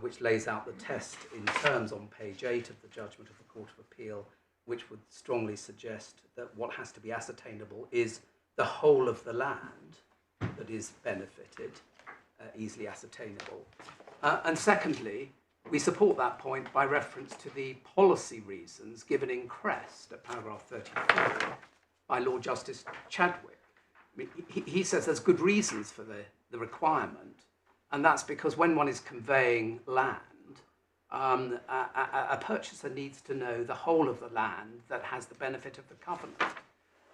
which lays out the test in terms on page 8 of the judgment of the Court of Appeal, which would strongly suggest that what has to be ascertainable is the whole of the land that is benefited, easily ascertainable. And secondly, we support that point by reference to the policy reasons given in Crest at paragraph 34 by Lord Justice Chadwick. I mean, he says there's good reasons for the requirement, and that's because when one is conveying land, a purchaser needs to know the whole of the land that has the benefit of the covenant.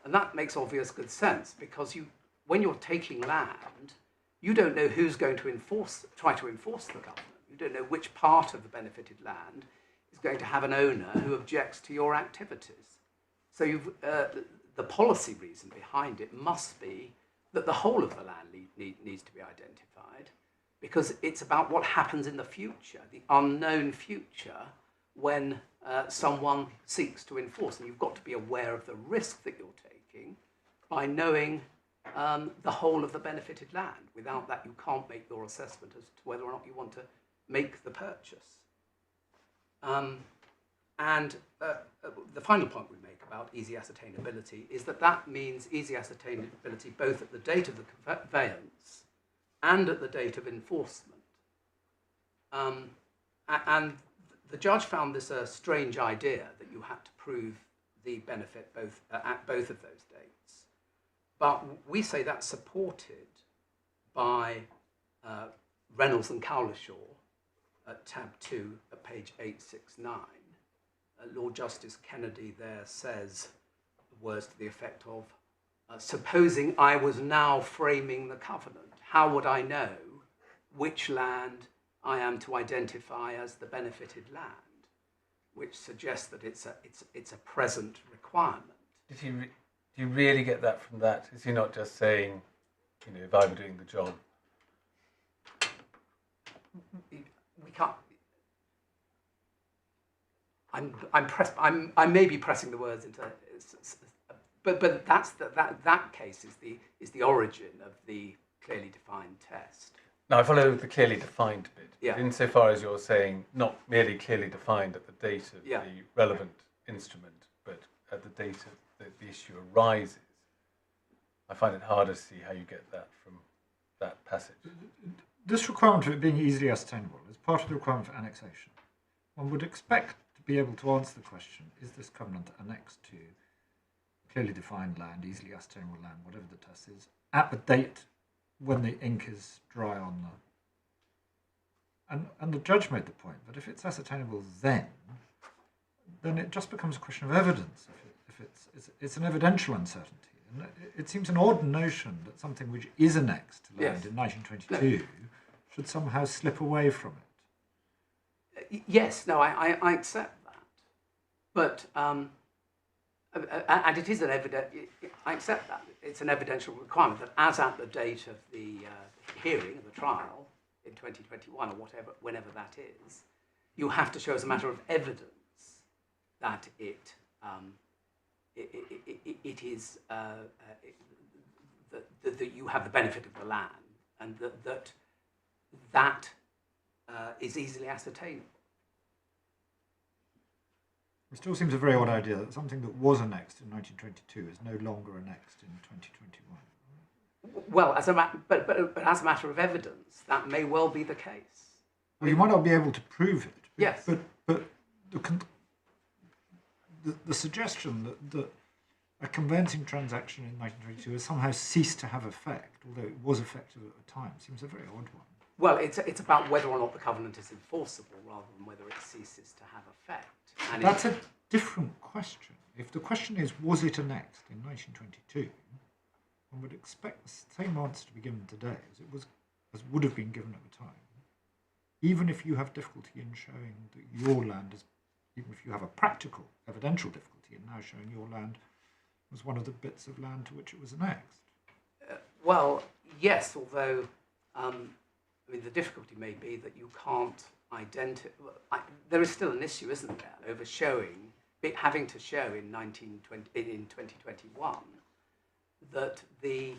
And that makes obvious good sense, because when you're taking land, you don't know who's going to try to enforce the covenant. You don't know which part of the benefited land is going to have an owner who objects to your activities. So the policy reason behind it must be that the whole of the land needs to be identified, because it's about what happens in the future, the unknown future, when someone seeks to enforce. And you've got to be aware of the risk that you're taking by knowing the whole of the benefited land. Without that, you can't make your assessment as to whether or not you want to make the purchase. And the final point we make about easy ascertainability is that means easy ascertainability both at the date of the conveyance and at the date of enforcement. And the judge found this a strange idea, that you had to prove the benefit at both of those dates. But we say that's supported by Reynolds and Cowlishaw at tab 2 at page 869. Lord Justice Kennedy there says words to the effect of, supposing I was now framing the covenant, how would I know which land I am to identify as the benefited land? Which suggests that it's a present requirement. Do you really get that from that? Is he not just saying, if I were doing the job? We can't. I may be pressing the words into, but that case is the origin of the clearly defined test. Now, I follow the clearly defined bit. Yeah. Insofar as you're saying not merely clearly defined at the date of the relevant instrument, but at the date of the issue arises, I find it harder to see how you get that from that passage. This requirement of it being easily ascertainable is part of the requirement for annexation. One would expect to be able to answer the question, is this covenant annexed to clearly defined land, easily ascertainable land, whatever the test is, at the date when the ink is dry on the... And the judge made the point that if it's ascertainable then it just becomes a question of evidence. If it's an evidential uncertainty. And it seems an odd notion that something which is annexed to land in 1922 should somehow slip away from it. Yes, no, I accept that. But, and it is an I accept that. It's an evidential requirement that as at the date of the hearing, of the trial, in 2021 or whenever that is, you have to show as a matter of evidence that it is that you have the benefit of the land, and that is easily ascertainable. It still seems a very odd idea that something that was annexed in 1922 is no longer annexed in 2021. Well, but as a matter of evidence, that may well be the case. Well, you might not be able to prove it. Yes. But the suggestion that a conveyancing transaction in 1922 has somehow ceased to have effect, although it was effective at the time, seems a very odd one. Well, it's about whether or not the covenant is enforceable rather than whether it ceases to have effect. And that's a different question. If the question is, was it annexed in 1922, one would expect the same answer to be given today as would have been given at the time. Even if you have difficulty in showing that your land is, even if you have a practical, evidential difficulty in now showing your land was one of the bits of land to which it was annexed. Well, yes, although the difficulty may be that you can't identify. There is still an issue, isn't there, over having to show in 2021 that the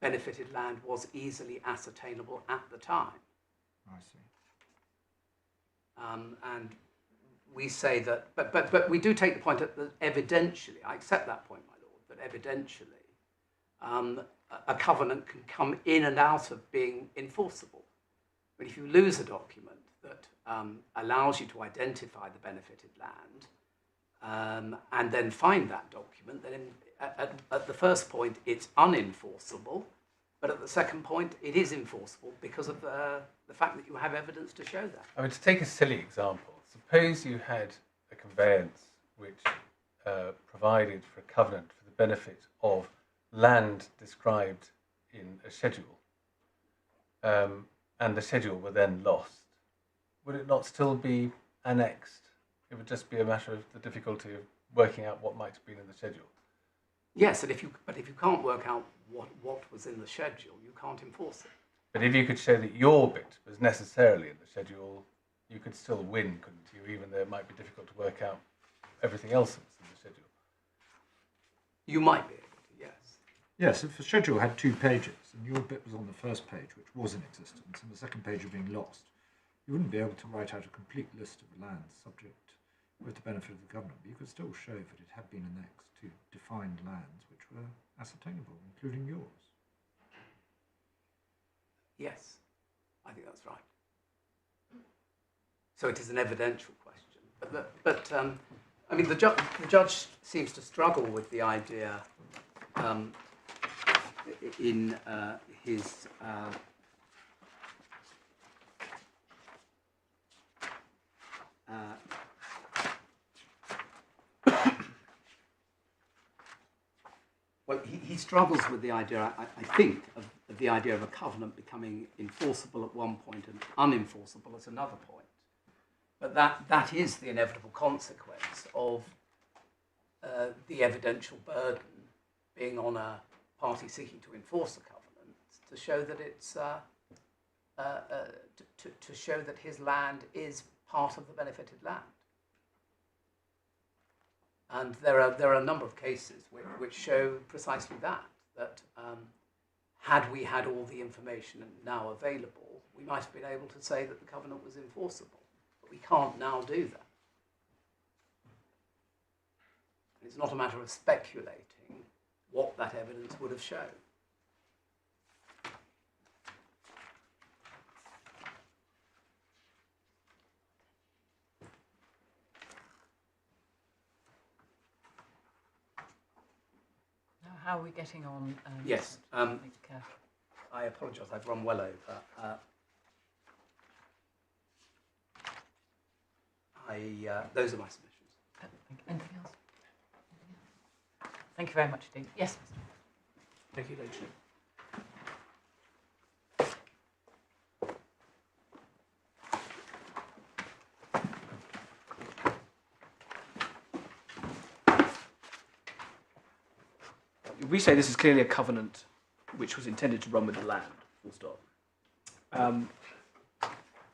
benefited land was easily ascertainable at the time. I see. And we say that, but we do take the point that evidentially, I accept that point, my lord, that evidentially a covenant can come in and out of being enforceable. But if you lose a document that allows you to identify the benefited land and then find that document, then at the first point it's unenforceable, but at the second point it is enforceable because of the fact that you have evidence to show that. I mean, to take a silly example, suppose you had a conveyance which provided for a covenant for the benefit of land described in a schedule, and the schedule were then lost. Would it not still be annexed? It would just be a matter of the difficulty of working out what might have been in the schedule. Yes, and if you can't work out what was in the schedule, you can't enforce it. But if you could show that your bit was necessarily in the schedule, you could still win, couldn't you? Even though it might be difficult to work out everything else that was in the schedule. You might be able to, yes. Yes, if the schedule had 2 pages and your bit was on the first page, which was in existence, and the second page had been lost, you wouldn't be able to write out a complete list of lands subject with the benefit of the covenant, but you could still show that it had been annexed to defined lands which were ascertainable, including yours. Yes, I think that's right. So it is an evidential question. But I mean, the judge seems to struggle with the idea in his well, he struggles with the idea, I think, of the idea of a covenant becoming enforceable at one point and unenforceable at another point. But that is the inevitable consequence of the evidential burden being on a party seeking to enforce a covenant to show that it's to show that his land is part of the benefited land. And there are a number of cases which show precisely that had we had all the information now available, we might have been able to say that the covenant was enforceable. But we can't now do that. It's not a matter of speculating what that evidence would have shown. How are we getting on? Yes. I think, I apologise, I've run well over. Those are my submissions. anything else? Thank you very much indeed. Yes, Mr. Thank you, Ladyship. We say this is clearly a covenant which was intended to run with the land, full stop.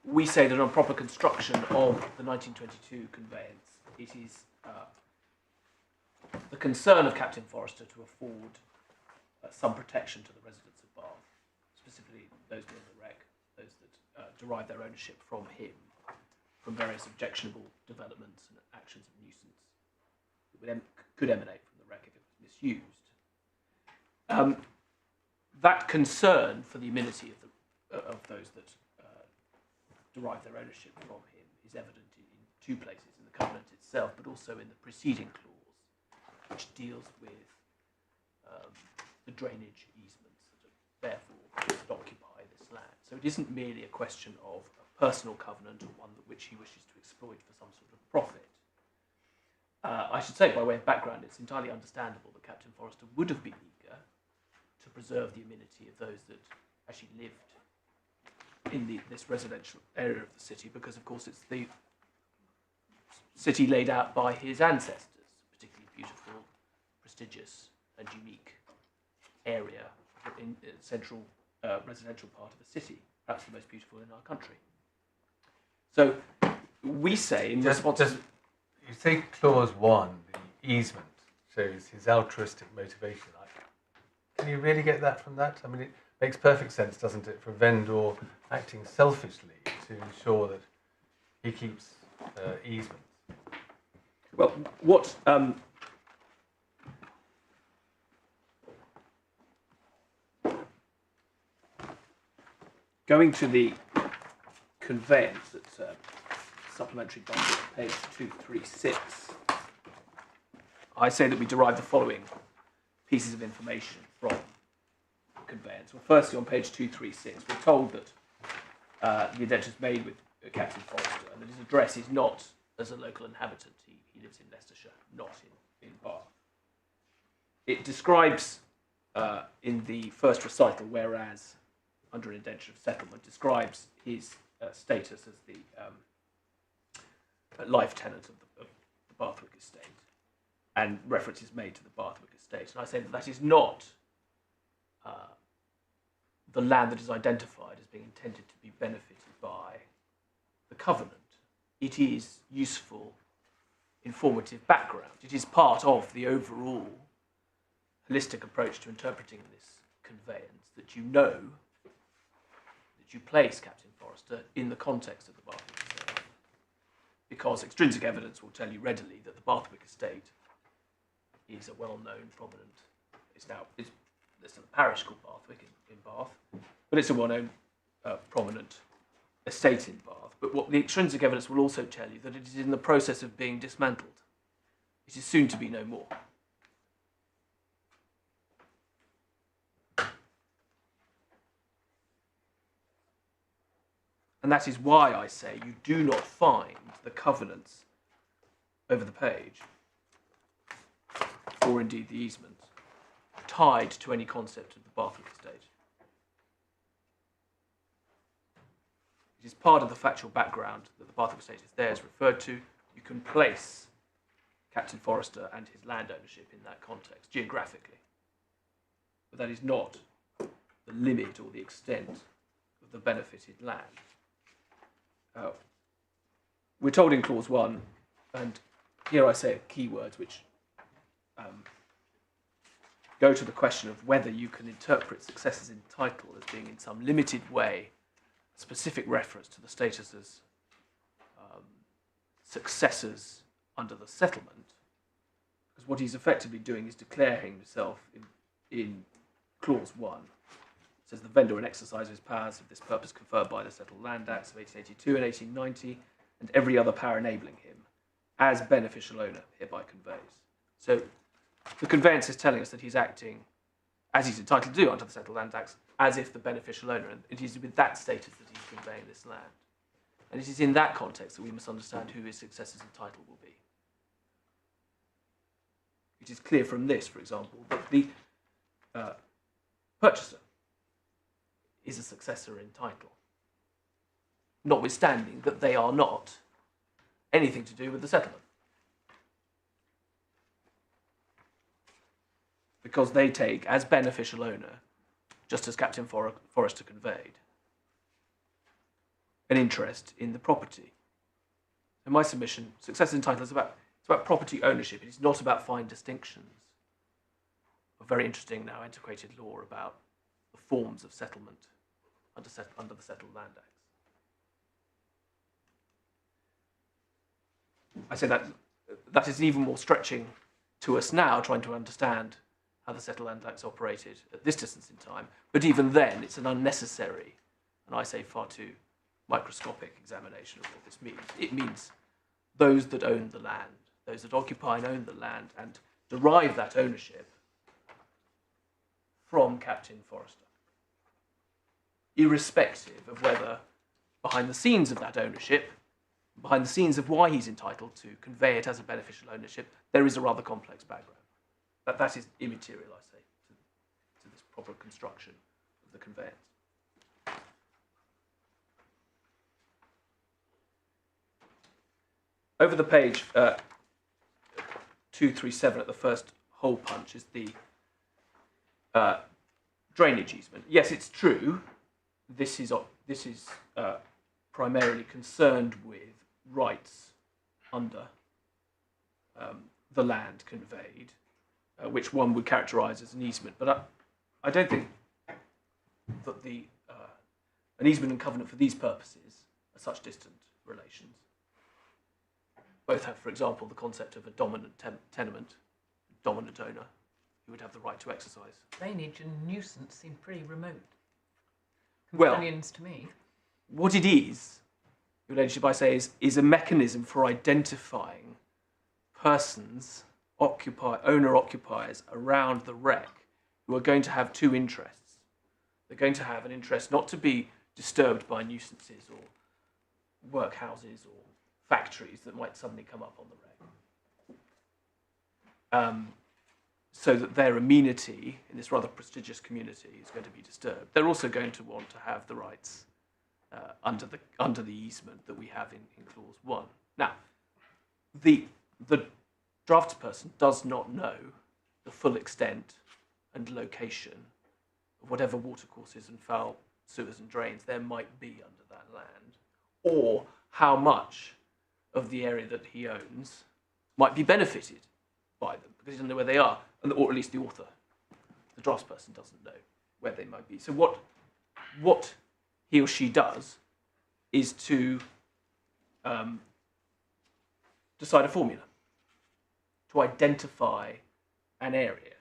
We say that on proper construction of the 1922 conveyance, it is the concern of Captain Forrester to afford some protection to the residents of Bath, specifically those near the wreck, those that derive their ownership from him, from various objectionable developments and actions of nuisance that could emanate from the wreck if it was misused. That concern for the amenity of those that derive their ownership from him is evident in 2 places, in the covenant itself, but also in the preceding clause, which deals with the drainage easements that are therefore to occupy this land. So it isn't merely a question of a personal covenant or one which he wishes to exploit for some sort of profit. I should say, by way of background, it's entirely understandable that Captain Forrester would have been eager to preserve the amenity of those that actually lived in this residential area of the city, because of course it's the city laid out by his ancestors, a particularly beautiful, prestigious and unique area in central residential part of the city, perhaps the most beautiful in our country. So we say in response to... You say clause 1, the easement shows his altruistic motivation. Can you really get that from that? I mean, makes perfect sense, doesn't it, for a vendor acting selfishly to ensure that he keeps easements. Well, what going to the conveyance at supplementary budget, page 236, I say that we derive the following pieces of information from the conveyance. Well, firstly, on page 236, we're told that the indenture is made with Captain Forrester, and that his address is not as a local inhabitant. He lives in Leicestershire, not in Bath. It describes in the first recital, whereas under an indenture of settlement, describes his status as the life tenant of the Bathwick estate, and reference is made to the Bathwick estate. And I say that that is not the land that is identified as being intended to be benefited by the covenant. It is useful, informative background. It is part of the overall holistic approach to interpreting this conveyance that you know that you place Captain Forrester in the context of the Bathwick estate, because extrinsic evidence will tell you readily that the Bathwick estate is a well-known, prominent. There's still a parish called Bathwick in Bath, but it's a well-known, prominent estate in Bath. But what the extrinsic evidence will also tell you that it is in the process of being dismantled. It is soon to be no more. And that is why I say you do not find the covenants over the page, or indeed the easement, tied to any concept of the Bathwick estate. It is part of the factual background that the Bathwick estate is there, is referred to. You can place Captain Forrester and his land ownership in that context, geographically. But that is not the limit or the extent of the benefited land. We're told in clause 1, and here I say keywords which go to the question of whether you can interpret successors in title as being in some limited way a specific reference to the status as successors under the settlement, because what he's effectively doing is declaring himself in clause 1. It says the vendor in exercise of his powers for this purpose conferred by the Settled Land Acts of 1882 and 1890 and every other power enabling him as beneficial owner hereby conveys. So the conveyance is telling us that he's acting as he's entitled to do under the Settled Land Acts, as if the beneficial owner, and it is with that status that he's conveying this land. And it is in that context that we must understand who his successors in title will be. It is clear from this, for example, that the purchaser is a successor in title, notwithstanding that they are not anything to do with the settlement, because they take as beneficial owner, just as Captain Forrester conveyed, an interest in the property. In my submission, successor in title is about property ownership. It is not about fine distinctions. A very interesting now antiquated law about the forms of settlement under the Settled Land Acts. I say that is even more stretching to us now, trying to understand how the Settled Land Acts operated at this distance in time. But even then, it's an unnecessary, and I say far too microscopic examination of what this means. It means those that own the land, those that occupy and own the land, and derive that ownership from Captain Forrester, irrespective of whether behind the scenes of that ownership, behind the scenes of why he's entitled to convey it as a beneficial ownership, there is a rather complex background. That is immaterial, I say, to this proper construction of the conveyance. Over the page, 237 at the first hole punch is the drainage easement. Yes, it's true. This is primarily concerned with rights under the land conveyed, which one would characterise as an easement. But I don't think that an easement and covenant for these purposes are such distant relations. Both have, for example, the concept of a dominant tenement, dominant owner, who would have the right to exercise. Drainage and nuisance seem pretty remote Well, companions to me. What it is, relationship I say, is a mechanism for identifying persons, owner-occupiers around the wreck who are going to have two interests. They're going to have an interest not to be disturbed by nuisances or workhouses or factories that might suddenly come up on the wreck. So that their amenity in this rather prestigious community is going to be disturbed. They're also going to want to have the rights under the easement that we have in clause 1. Now, the draftsperson does not know the full extent and location of whatever watercourses and foul sewers and drains there might be under that land, or how much of the area that he owns might be benefited by them, because he doesn't know where they are, or at least the author, the draftsperson, doesn't know where they might be. So what he or she does is to decide a formula to identify an area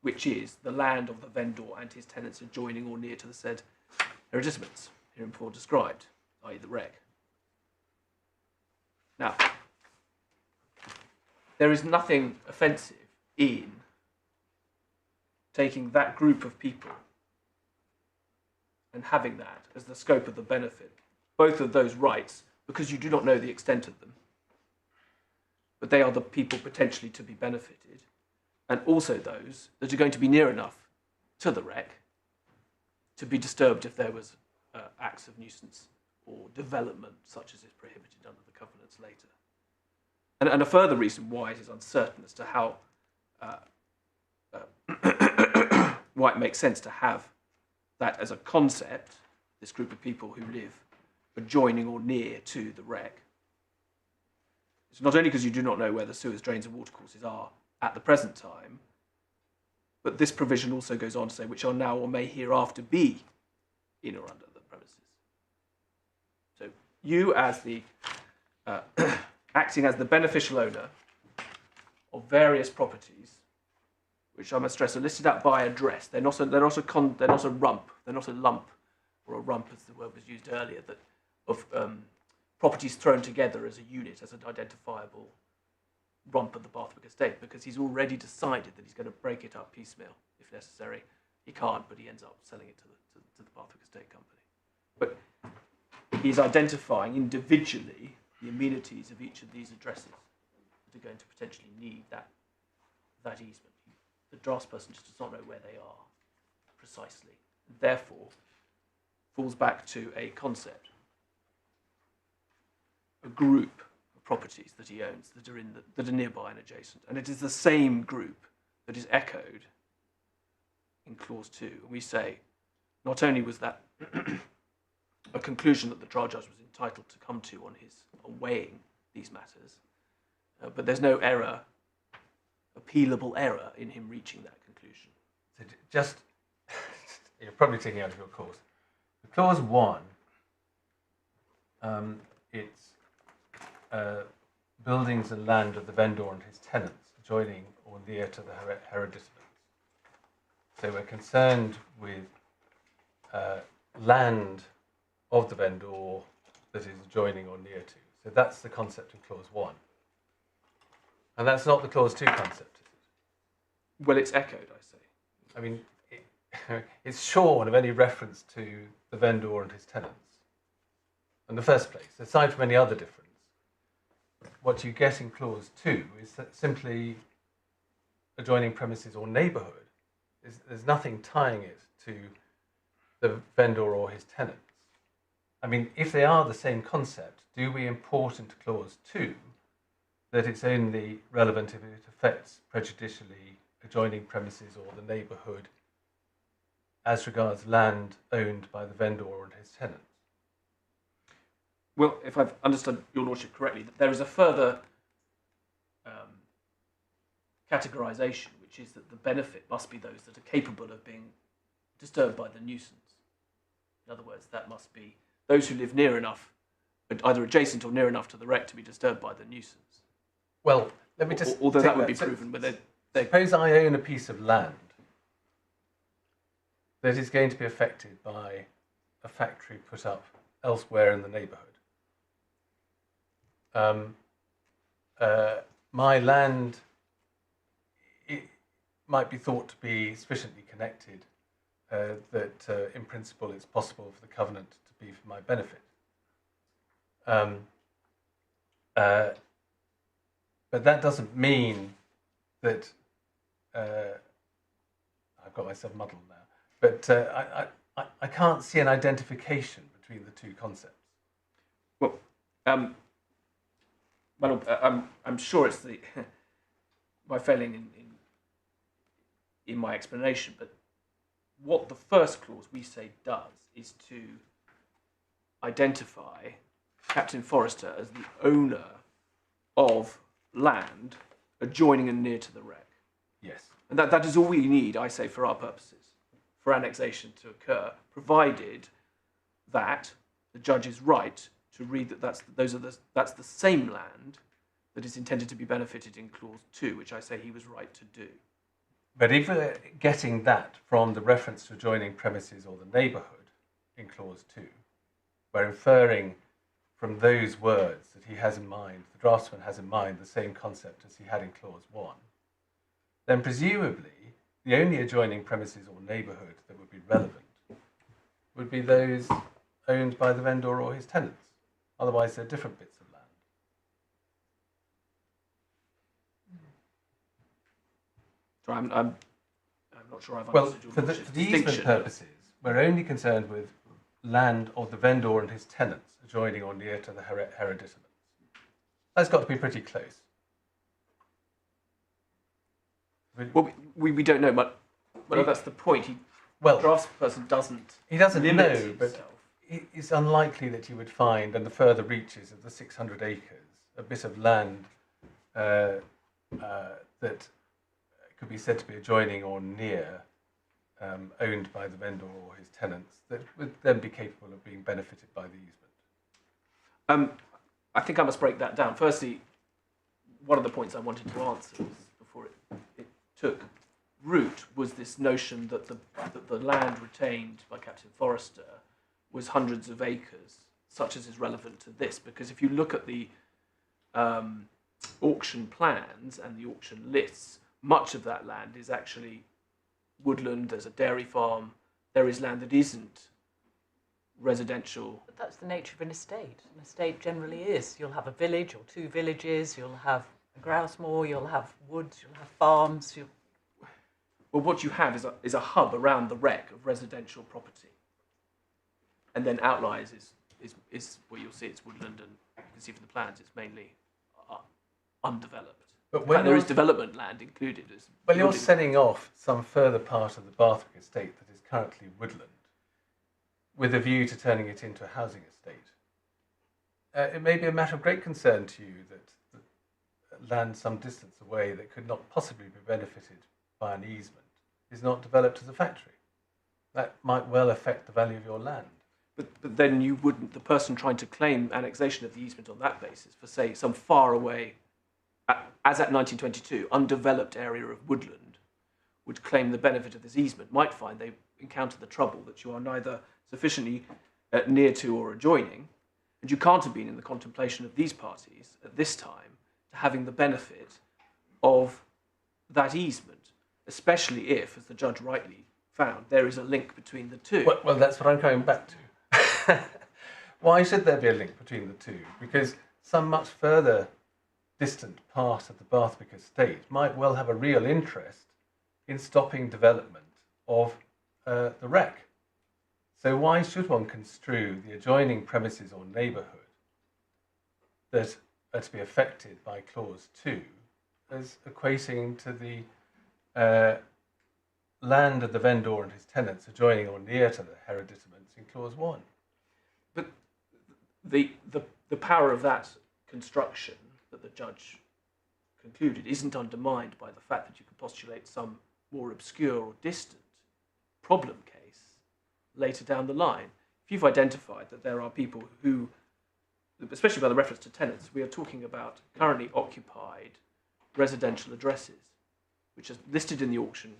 which is the land of the vendor and his tenants adjoining or near to the said hereditaments, hereinbefore described, i.e. the wreck. Now, there is nothing offensive in taking that group of people and having that as the scope of the benefit, both of those rights, because you do not know the extent of them, but they are the people potentially to be benefited, and also those that are going to be near enough to the wreck to be disturbed if there was acts of nuisance or development such as is prohibited under the covenants later. And a further reason why it is uncertain as to how why it makes sense to have that as a concept, this group of people who live adjoining or near to the wreck. It's not only because you do not know where the sewers, drains and watercourses are at the present time, but this provision also goes on to say which are now or may hereafter be in or under the premises. So you as the acting as the beneficial owner of various properties, which I must stress are listed out by address. They're not a rump. They're not a lump or a rump, as the word was used earlier, that of properties thrown together as a unit, as an identifiable rump of the Bathwick estate, because he's already decided that he's going to break it up piecemeal if necessary. He can't, but he ends up selling it to the Bathwick estate company. But he's identifying individually the amenities of each of these addresses that are going to potentially need that easement. The draftsperson just does not know where they are precisely. Therefore, falls back to a concept, a group of properties that he owns that are nearby and adjacent, and it is the same group that is echoed in clause 2. And we say, not only was that a conclusion that the trial judge was entitled to come to on weighing these matters, but there's no error, appealable error, in him reaching that conclusion. So just, you're probably taking out of your course. The clause 1, it's buildings and land of the vendor and his tenants adjoining or near to the hereditaments. So we're concerned with land of the vendor that is adjoining or near to. So that's the concept in clause 1. And that's not the clause 2 concept, is it? Well, it's echoed, I say. I mean, it's shorn of any reference to the vendor and his tenants in the first place, aside from any other difference. What you get in clause 2 is that simply adjoining premises or neighbourhood. There's nothing tying it to the vendor or his tenants. I mean, if they are the same concept, do we import into clause 2 that it's only relevant if it affects prejudicially adjoining premises or the neighbourhood as regards land owned by the vendor and his tenants? Well, if I've understood your lordship correctly, there is a further categorisation, which is that the benefit must be those that are capable of being disturbed by the nuisance. In other words, that must be those who live near enough, either adjacent or near enough to the wreck to be disturbed by the nuisance. Well, let me just. Although take that would be proven, but suppose I own a piece of land that is going to be affected by a factory put up elsewhere in the neighbourhood. My land might be thought to be sufficiently connected that in principle it's possible for the covenant to be for my benefit. But that doesn't mean that I've got myself muddled now. But I can't see an identification between the two concepts. Well, I'm sure it's the my failing in my explanation, but what the first clause we say does is to identify Captain Forrester as the owner of land adjoining and near to the wreck. Yes. And that is all we need, I say, for our purposes, for annexation to occur, provided that the judge is right to read that that's the same land that is intended to be benefited in clause 2, which I say he was right to do. But if we're getting that from the reference to adjoining premises or the neighbourhood in clause 2, we're inferring from those words that he has in mind, the draftsman has in mind the same concept as he had in clause 1, then presumably the only adjoining premises or neighbourhood that would be relevant would be those owned by the vendor or his tenants. Otherwise, they're different bits of land. So I'm not sure I've Well, understood for your the distinction. easement purposes, we're only concerned with land of the vendor and his tenants adjoining or near to the hereditaments. That's got to be pretty close. Well, we don't know, but that's the point. The draftsperson doesn't. He doesn't limit know, himself. but it's unlikely that you would find, in the further reaches of the 600 acres, a bit of land that could be said to be adjoining or near, owned by the vendor or his tenants, that would then be capable of being benefited by the easement. I think I must break that down. Firstly, one of the points I wanted to answer was, before it took root, was this notion that the land retained by Captain Forrester was hundreds of acres, such as is relevant to this. Because if you look at the auction plans and the auction lists, much of that land is actually woodland. There's a dairy farm. There is land that isn't residential. But that's the nature of an estate. An estate generally is. You'll have a village or two villages, you'll have a grouse moor, you'll have woods, you'll have farms. Well, what you have is a hub around the wreck of residential property. And then outliers is where you'll see it's woodland, and you can see from the plans it's mainly undeveloped. But when there is development land included. Well, you're setting off some further part of the Barthwick estate that is currently woodland, with a view to turning it into a housing estate. It may be a matter of great concern to you that land some distance away that could not possibly be benefited by an easement is not developed as a factory. That might well affect the value of your land. But then you wouldn't, the person trying to claim annexation of the easement on that basis for, say, some far away, as at 1922, undeveloped area of woodland, would claim the benefit of this easement, might find they encounter the trouble that you are neither sufficiently near to or adjoining, and you can't have been in the contemplation of these parties at this time to having the benefit of that easement, especially if, as the judge rightly found, there is a link between the two. Well, that's what I'm coming back to. Why should there be a link between the two? Because some much further distant part of the Barthwick estate might well have a real interest in stopping development of the wreck. So why should one construe the adjoining premises or neighbourhood that are to be affected by clause 2 as equating to the land of the vendor and his tenants adjoining or near to the hereditaments in clause 1? But the power of that construction that the judge concluded isn't undermined by the fact that you could postulate some more obscure or distant problem case later down the line. if you've identified that there are people who, especially by the reference to tenants, we are talking about currently occupied residential addresses, which is listed in the auction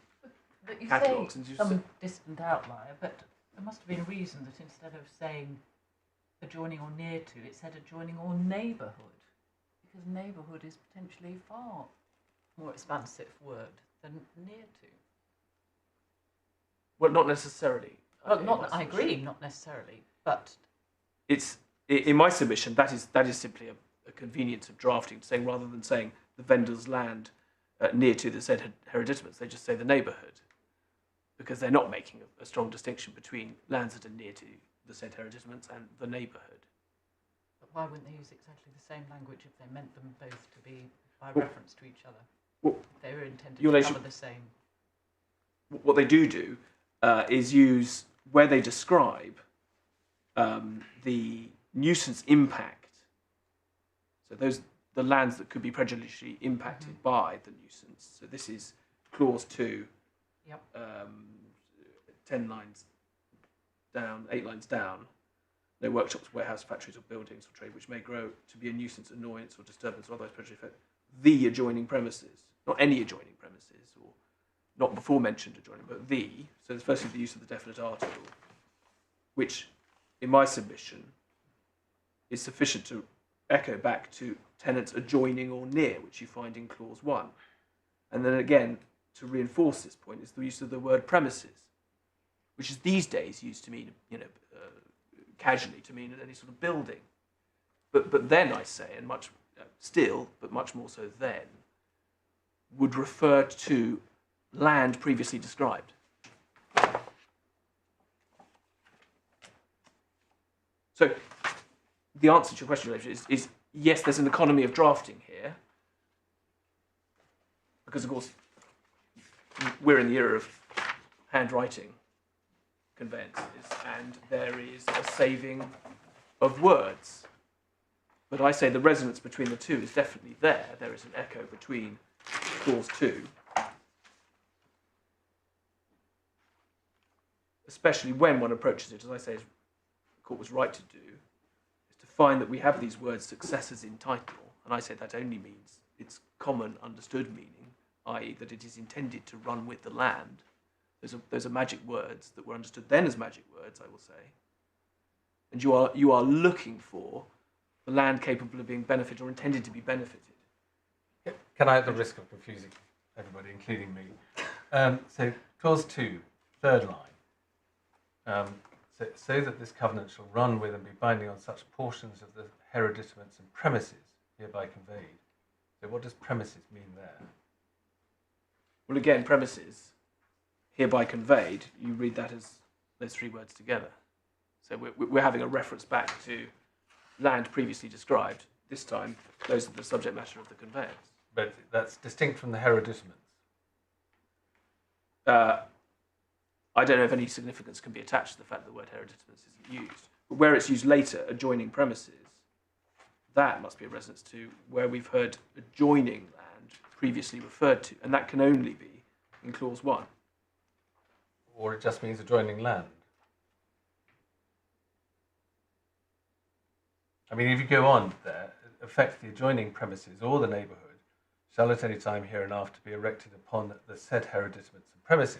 But you catalogues. say And you some say, distant outlier, but there must have been a reason that instead of saying adjoining or near to, it said adjoining or neighbourhood, because neighbourhood is potentially far more expansive word than near to. well, not necessarily. Well, in not my I submission. agree, not necessarily, but It's in my submission. That is simply a convenience of drafting, saying rather than saying the vendor's land near to the said hereditaments, they just say the neighbourhood, because they're not making a strong distinction between lands that are near to the said hereditaments and the neighbourhood. but why wouldn't they use exactly the same language if they meant them both to be by Well- reference to each other? Well, If they were intended Your to Lordship- cover the same. What they do is use where they describe the nuisance impact. So the lands that could be prejudicially impacted by the nuisance. So this is clause 2, Yep. 10 lines down, 8 lines down. No workshops, warehouse, factories, or buildings or trade which may grow to be a nuisance, annoyance, or disturbance, or otherwise prejudicial effect the adjoining premises, not any adjoining premises, or not before mentioned adjoining, but the. So there's firstly the use of the definite article, which, in my submission, is sufficient to echo back to tenants adjoining or near, which you find in clause 1. And then again, to reinforce this point, is the use of the word premises, which is these days used to mean, casually to mean any sort of building. But then I say, and much still, but much more so then, would refer to land previously described. So the answer to your question is yes, there's an economy of drafting here, because of course we're in the era of handwriting conveyances, and there is a saving of words. But I say the resonance between the two is definitely there. There is an echo between clause 2, especially when one approaches it, as I say, as the court was right to do, is to find that we have these words successors in title, and I say that only means its common understood meaning, i.e. that it is intended to run with the land. Those are magic words that were understood then as magic words, I will say. And you are looking for the land capable of being benefited or intended to be benefited. Can I, at the risk of confusing everybody, including me, so clause 2, third line, so that this covenant shall run with and be binding on such portions of the hereditaments and premises hereby conveyed. So what does premises mean there? Well, again, premises hereby conveyed, you read that as those 3 words together. So we're having a reference back to land previously described. This time, those are the subject matter of the conveyance. But that's distinct from the hereditaments. I don't know if any significance can be attached to the fact that the word hereditaments isn't used. But where it's used later, adjoining premises, that must be a resonance to where we've heard adjoining land previously referred to, and that can only be in clause 1. Or it just means adjoining land. I mean, if you go on there, it affects the adjoining premises or the neighbourhood shall at any time hereinafter be erected upon the said hereditaments and premises.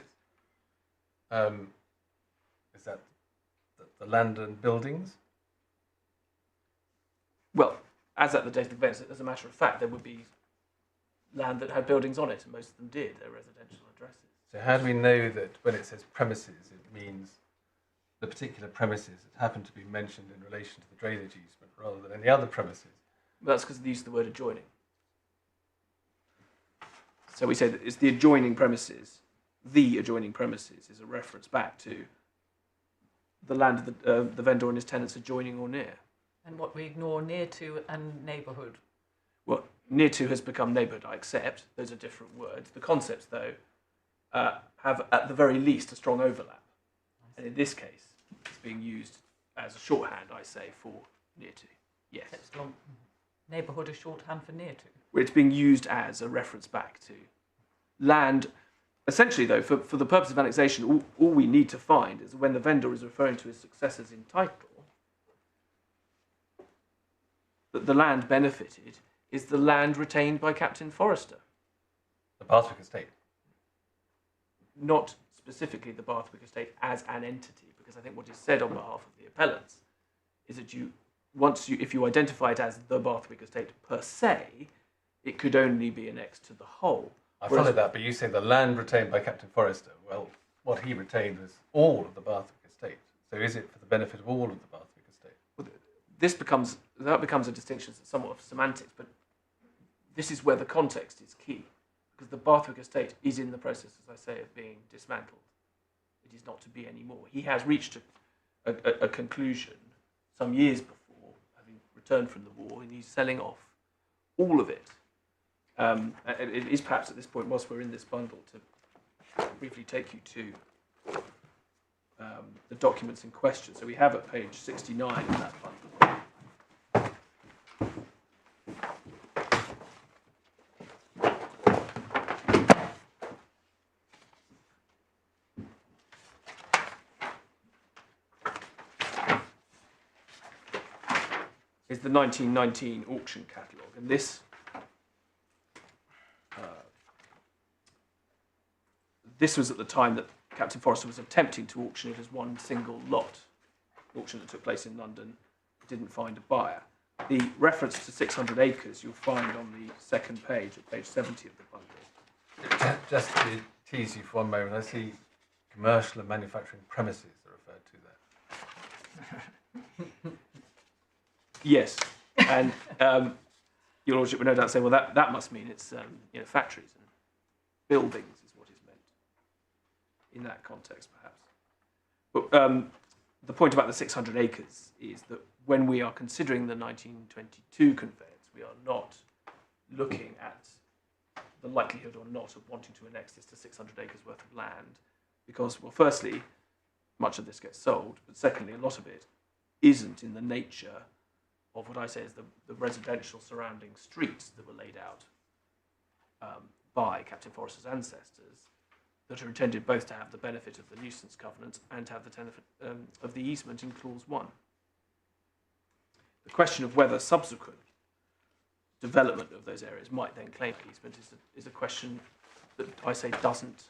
Is that the land and buildings? Well, as at the date of the conveyance, as a matter of fact, there would be land that had buildings on it, and most of them did. They're residential addresses. So how do we know that when it says premises, it means the particular premises that happen to be mentioned in relation to the drainage easement rather than any other premises? Well, that's because they use the word adjoining. So we say that it's the adjoining premises. The adjoining premises is a reference back to the land of the vendor and his tenants adjoining or near. And what we ignore near to and neighbourhood. Well, near to has become neighbourhood, I accept. Those are different words. The concepts, though, have at the very least a strong overlap. And in this case, it's being used as a shorthand, I say, for near to. Yes. Except long neighbourhood is shorthand for near to. Where it's being used as a reference back to land essentially, though, for the purpose of annexation, all we need to find is when the vendor is referring to his successors in title, that the land benefited is the land retained by Captain Forrester. The Barthwick estate. Not specifically the Barthwick estate as an entity, because I think what is said on behalf of the appellants is that if you identify it as the Barthwick estate per se, it could only be annexed to the whole. I follow that, but you say the land retained by Captain Forrester. Well, what he retained was all of the Barthwick estate. So is it for the benefit of all of the Barthwick estate? Well, that becomes a distinction that's somewhat of semantics, but this is where the context is key, because the Barthwick estate is in the process, as I say, of being dismantled. It is not to be anymore. He has reached a conclusion some years before, having returned from the war, and he's selling off all of it. It is perhaps at this point, whilst we're in this bundle, to briefly take you to the documents in question. So we have at page 69 in that bundle. Is the 1919 Auction Catalogue, and this was at the time that Captain Forrester was attempting to auction it as one single lot. The auction that took place in London didn't find a buyer. The reference to 600 acres you'll find on the second page, at page 70 of the bundle. Just to tease you for one moment, I see commercial and manufacturing premises are referred to there. Yes, and Your Lordship would no doubt say, well, that must mean it's factories and buildings is what is meant in that context, perhaps. But the point about the 600 acres is that when we are considering the 1922 conveyance, we are not looking at the likelihood or not of wanting to annex this to 600 acres worth of land, because, well, firstly, much of this gets sold, but secondly, a lot of it isn't in the nature of what I say is the residential surrounding streets that were laid out by Captain Forrester's ancestors, that are intended both to have the benefit of the nuisance covenant and to have the benefit of the easement in clause 1. The question of whether subsequent development of those areas might then claim easement is a question that I say doesn't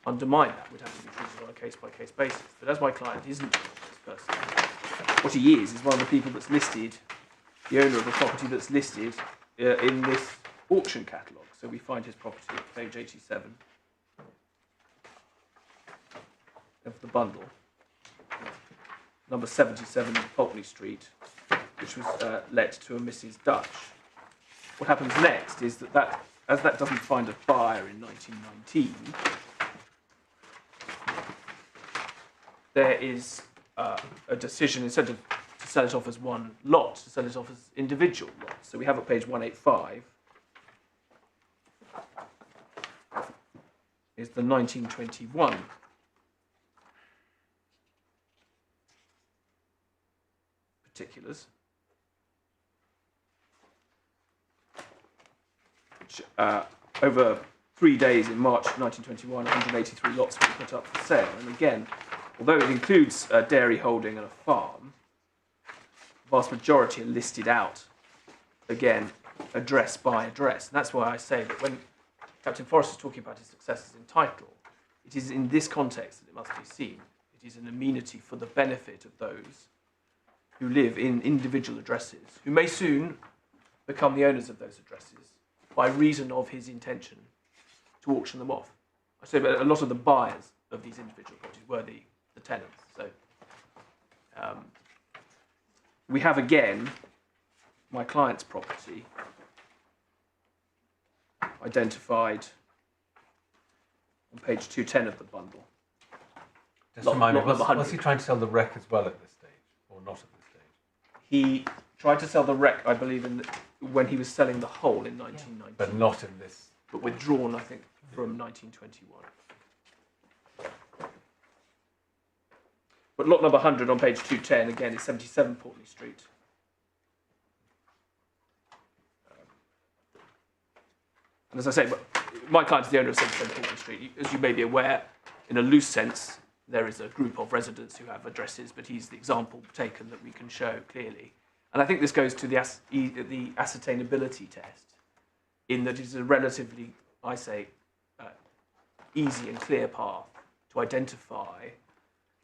undermine that. Would have to be treated on a case-by-case basis. But as my client isn't this person, what he is one of the people that's listed, the owner of the property that's listed in this auction catalogue. So we find his property at page 87 of the bundle, number 77 Pulteney Street, which was let to a Mrs. Dutch. What happens next is that as that doesn't find a buyer in 1919, there is a decision, instead of to sell it off as one lot, to sell it off as individual lots. So we have at page 185 is the 1921 particulars, which over 3 days in March 1921, 183 lots were put up for sale. And again, although it includes a dairy holding and a farm, the vast majority are listed out, again, address by address. And that's why I say that when Captain Forrester is talking about his successors in title, it is in this context that it must be seen. It is an amenity for the benefit of those who live in individual addresses, who may soon become the owners of those addresses by reason of his intention to auction them off. I say, but a lot of the buyers of these individual properties were the tenants. So we have again my client's property identified on page 210 of the bundle. Just remind me, was he trying to sell the wreck as well at this stage, or not at this stage? He tried to sell the wreck, I believe, when he was selling the whole in 1990. But not in this. But withdrawn, I think, from 1921. But lot number 100 on page 210, again, is 77 Portney Street. And as I say, my client is the owner of 77 Portland Street. As you may be aware, in a loose sense, there is a group of residents who have addresses, but he's the example taken that we can show clearly. And I think this goes to the ascertainability test, in that it is a relatively, I say, easy and clear path to identify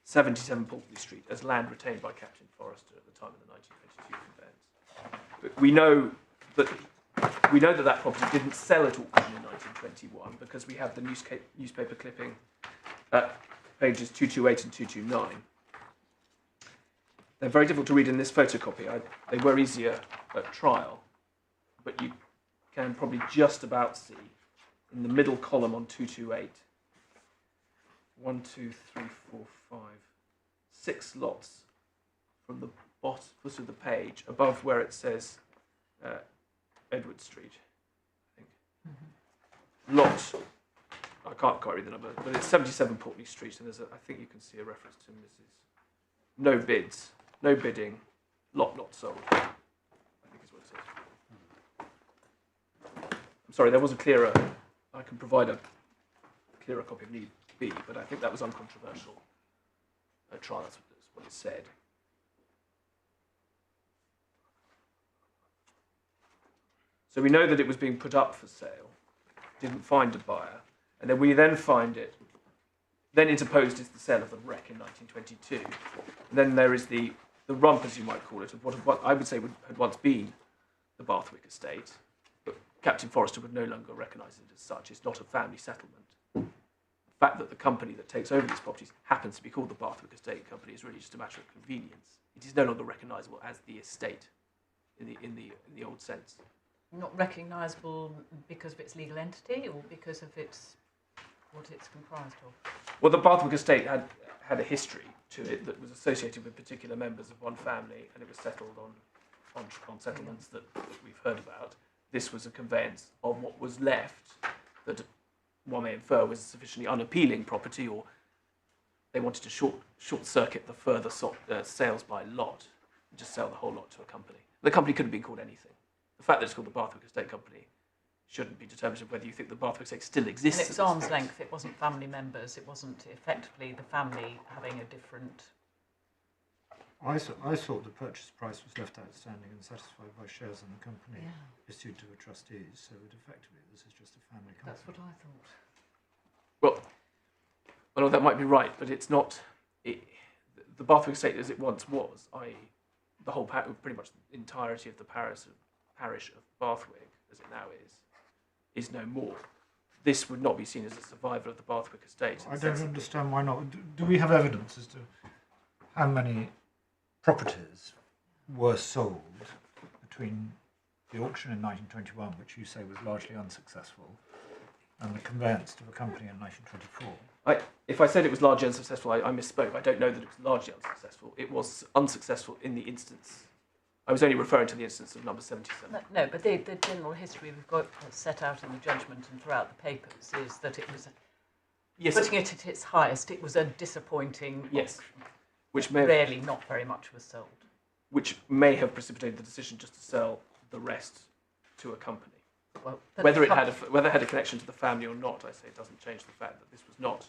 77 Portland Street as land retained by Captain Forrester at the time of the 1922 conveyance. But we know that property didn't sell at auction in 1921 because we have the newspaper clipping at pages 228 and 229. They're very difficult to read in this photocopy. They were easier at trial, but you can probably just about see in the middle column on 228, 1, 2, 3, 4, 5, 6 lots from the bottom foot of the page above where it says Edward Street, I think. Mm-hmm. Lot, I can't quite read the number, but it's 77 Portland Street, and I think you can see a reference to Mrs. No bids, no bidding, lot not sold, I think is what it says. I'm sorry, there was a clearer, I can provide a clearer copy of need be, but I think that was uncontroversial at trial, that's what it said. So we know that it was being put up for sale, didn't find a buyer, and then we find it. Then interposed is the sale of the wreck in 1922. And then there is the rump, as you might call it, of what I would say had once been the Bathwick estate, but Captain Forrester would no longer recognise it as such. It's not a family settlement. The fact that the company that takes over these properties happens to be called the Bathwick Estate Company is really just a matter of convenience. It is no longer recognisable as the estate in the old sense. Not recognisable because of its legal entity or because of what it's comprised of? Well, the Bathwick estate had a history to it that was associated with particular members of one family, and it was settled on settlements that we've heard about. This was a conveyance of what was left that one may infer was sufficiently unappealing property, or they wanted to short circuit the further sales by lot and just sell the whole lot to a company. The company could have been called anything. The fact that it's called the Bathwick Estate Company shouldn't be determinative of whether you think the Bathwick Estate still exists. And it was arm's length, it wasn't family members, it wasn't effectively the family having a different... I thought the purchase price was left outstanding and satisfied by shares in the company issued to the trustees, so that effectively this is just a family company. That's what I thought. Well, that might be right, but it's not... the Bathwick Estate as it once was, i.e. the whole, pretty much the entirety of the parish of Bathwick, as it now is no more. This would not be seen as a survivor of the Bathwick estate. I don't understand why not. Do we have evidence as to how many properties were sold between the auction in 1921, which you say was largely unsuccessful, and the conveyance to the company in 1924? If I said it was largely unsuccessful, I misspoke. I don't know that it was largely unsuccessful. It was unsuccessful in the instance. I was only referring to the instance of number 77. No, but the general history we've got set out in the judgment and throughout the papers is that it was, putting it at its highest, it was a disappointing auction. Which may really not very much was sold. Which may have precipitated the decision just to sell the rest to a company. Well, whether it had a connection to the family or not, I say it doesn't change the fact that this was not.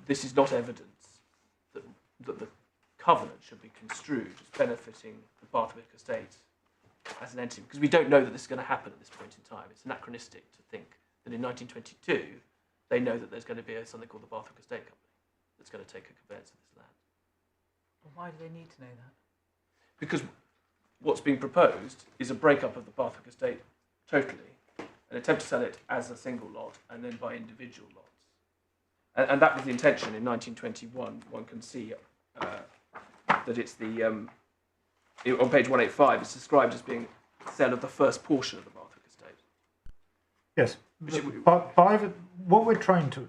This is not evidence that the covenant should be construed as benefiting the Bathwick estate as an entity, because we don't know that this is going to happen at this point in time. It's anachronistic to think that in 1922 they know that there's going to be something called the Bathwick Estate Company that's going to take a conveyance of this land. Well, why do they need to know that? Because what's being proposed is a breakup of the Bathwick estate totally, an attempt to sell it as a single lot and then by individual lots. And that was the intention in 1921. One can see that it's the, on page 185, it's described as being the sale of the first portion of the Bathwick estate. Yes, but what we're trying to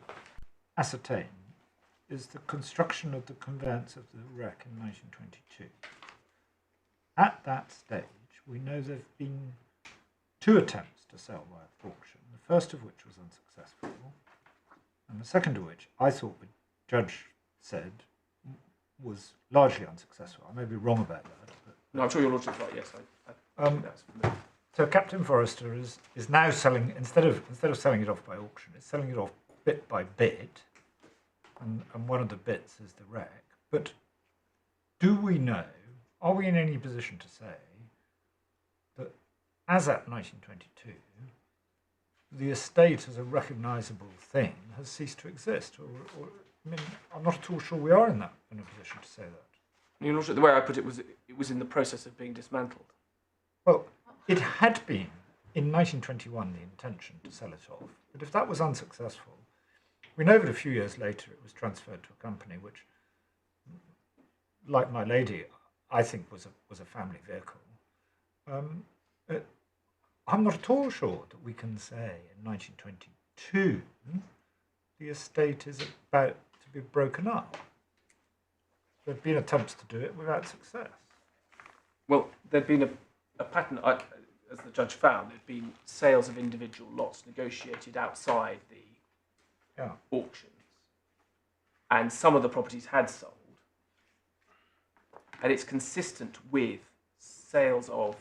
ascertain is the construction of the conveyance of the wreck in 1922. At that stage, we know there have been 2 attempts to sell by auction, the first of which was unsuccessful, and the second of which I thought the judge said was largely unsuccessful. I may be wrong about that. But no, I'm sure your lordship's right, yes. I think that's familiar. So Captain Forrester is now selling, instead of selling it off by auction, it's selling it off bit by bit, and one of the bits is the wreck. But do we know, are we in any position to say that as at 1922, the estate as a recognisable thing has ceased to exist? Or I mean, I'm not at all sure we are in a position to say that. Your Lordship, the way I put it was in the process of being dismantled. Well, it had been, in 1921, the intention to sell it off. But if that was unsuccessful, we know that a few years later it was transferred to a company which, like My Lady, I think was a family vehicle. I'm not at all sure that we can say in 1922 the estate is about to be broken up. There have been attempts to do it without success. Well, there'd been a pattern, as the judge found, there'd been sales of individual lots negotiated outside the auctions. And some of the properties had sold. And it's consistent with sales of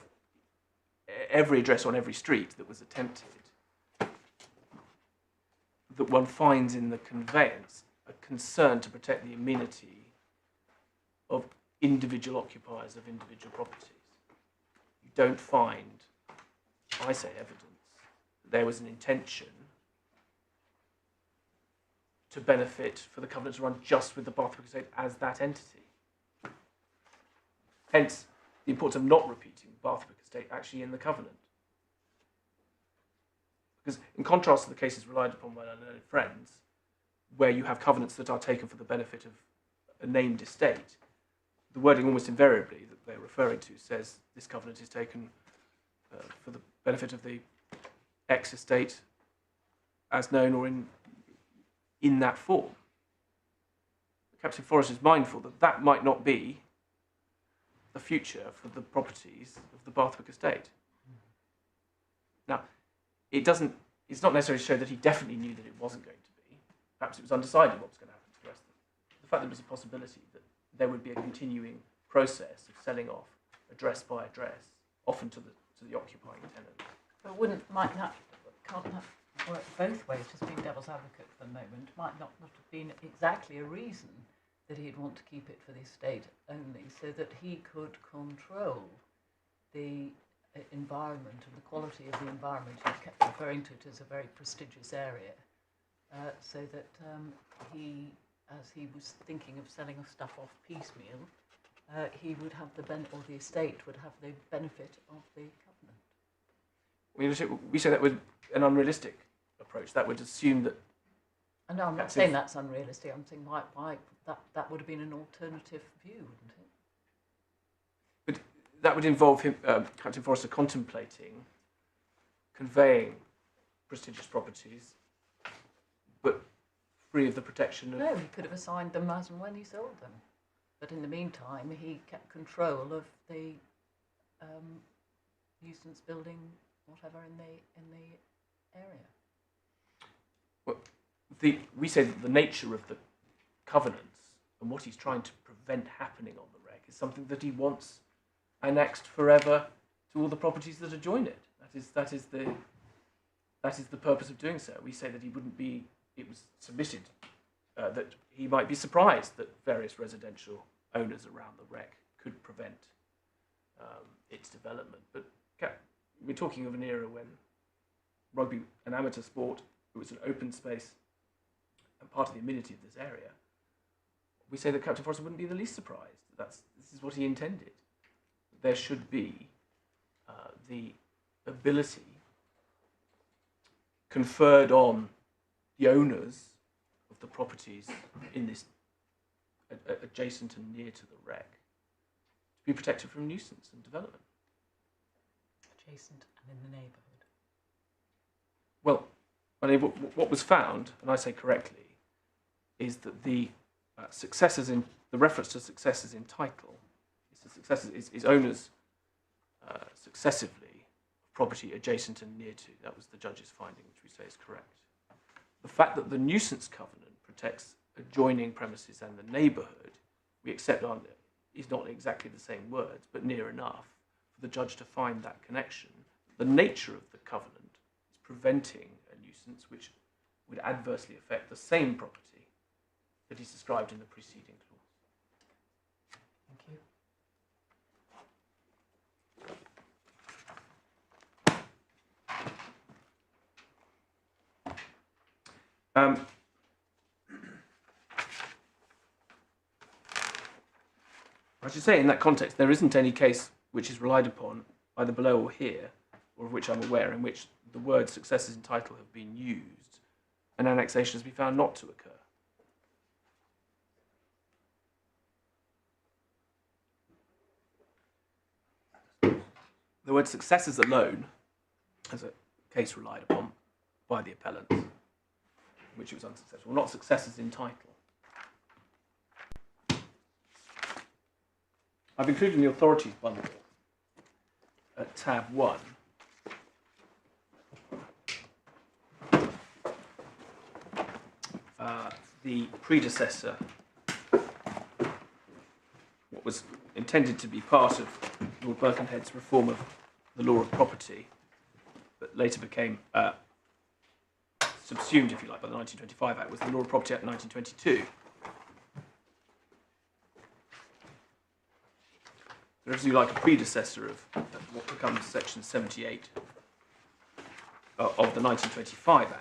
every address on every street that was attempted, that one finds in the conveyance a concern to protect the amenity of individual occupiers of individual properties. You don't find, I say, evidence that there was an intention to benefit for the covenant to run just with the Bathwick estate as that entity. Hence, the importance of not repeating Bathwick estate actually in the covenant. Because in contrast to the cases relied upon by learned friends, where you have covenants that are taken for the benefit of a named estate, the wording almost invariably that they're referring to says this covenant is taken for the benefit of the X estate as known or in that form. Captain Forrest is mindful that that might not be the future for the properties of the Bathwick estate. Now, it's not necessarily to show that he definitely knew that it wasn't going to be. Perhaps it was undecided what was going to happen to the rest of them. The fact that there was a possibility that there would be a continuing process of selling off address by address, often to the occupying tenant. But can't that work both ways, just being devil's advocate for the moment, might not have been exactly a reason that he'd want to keep it for the estate only, so that he could control the environment and the quality of the environment. He kept referring to it as a very prestigious area, so that he, as he was thinking of selling stuff off piecemeal, he would have or the estate would have the benefit of the covenant. We say that would an unrealistic approach. That would assume that. No, I'm not saying that's unrealistic. I'm saying why that would have been an alternative view, wouldn't it? But that would involve him, Captain Forrester, contemplating conveying prestigious properties, but free of the protection of. No, he could have assigned them as and when he sold them, but in the meantime, he kept control of the nuisance building, whatever in the area. Well, we say that the nature of the covenants and what he's trying to prevent happening on the reg is something that he wants annexed forever to all the properties that adjoin it. That is the purpose of doing so. We say that it was submitted that he might be surprised that various residential owners around the reg could prevent its development. But we're talking of an era when rugby, an amateur sport, it was an open space and part of the amenity of this area. We say that Captain Forrester wouldn't be the least surprised. This is what he intended. There should be the ability conferred on the owners of the properties in this adjacent and near to the reg to be protected from nuisance and development. Adjacent and in the neighbourhood. Well, I mean, what was found, and I say correctly, is that the the reference to successors in title is owners successively of property adjacent and near to. That was the judge's finding, which we say is correct. The fact that the nuisance covenant protects adjoining premises and the neighbourhood, we accept is not exactly the same words, but near enough for the judge to find that connection. the nature of the covenant is preventing a nuisance which would adversely affect the same property that is described in the preceding clause. Thank you. I should say in that context, there isn't any case which is relied upon either below or here, or of which I'm aware, in which the words successors in title have been used and annexation has been found not to occur. The word successors alone, as a case relied upon by the appellant, in which it was unsuccessful, not successors in title. I've included in the authorities bundle at tab 1 the predecessor, what was intended to be part of Lord Birkenhead's reform of the law of property, but later became subsumed, if you like, by the 1925 Act, was the Law of Property Act 1922. There is, if you like, a predecessor of what becomes Section 78 of the 1925 Act.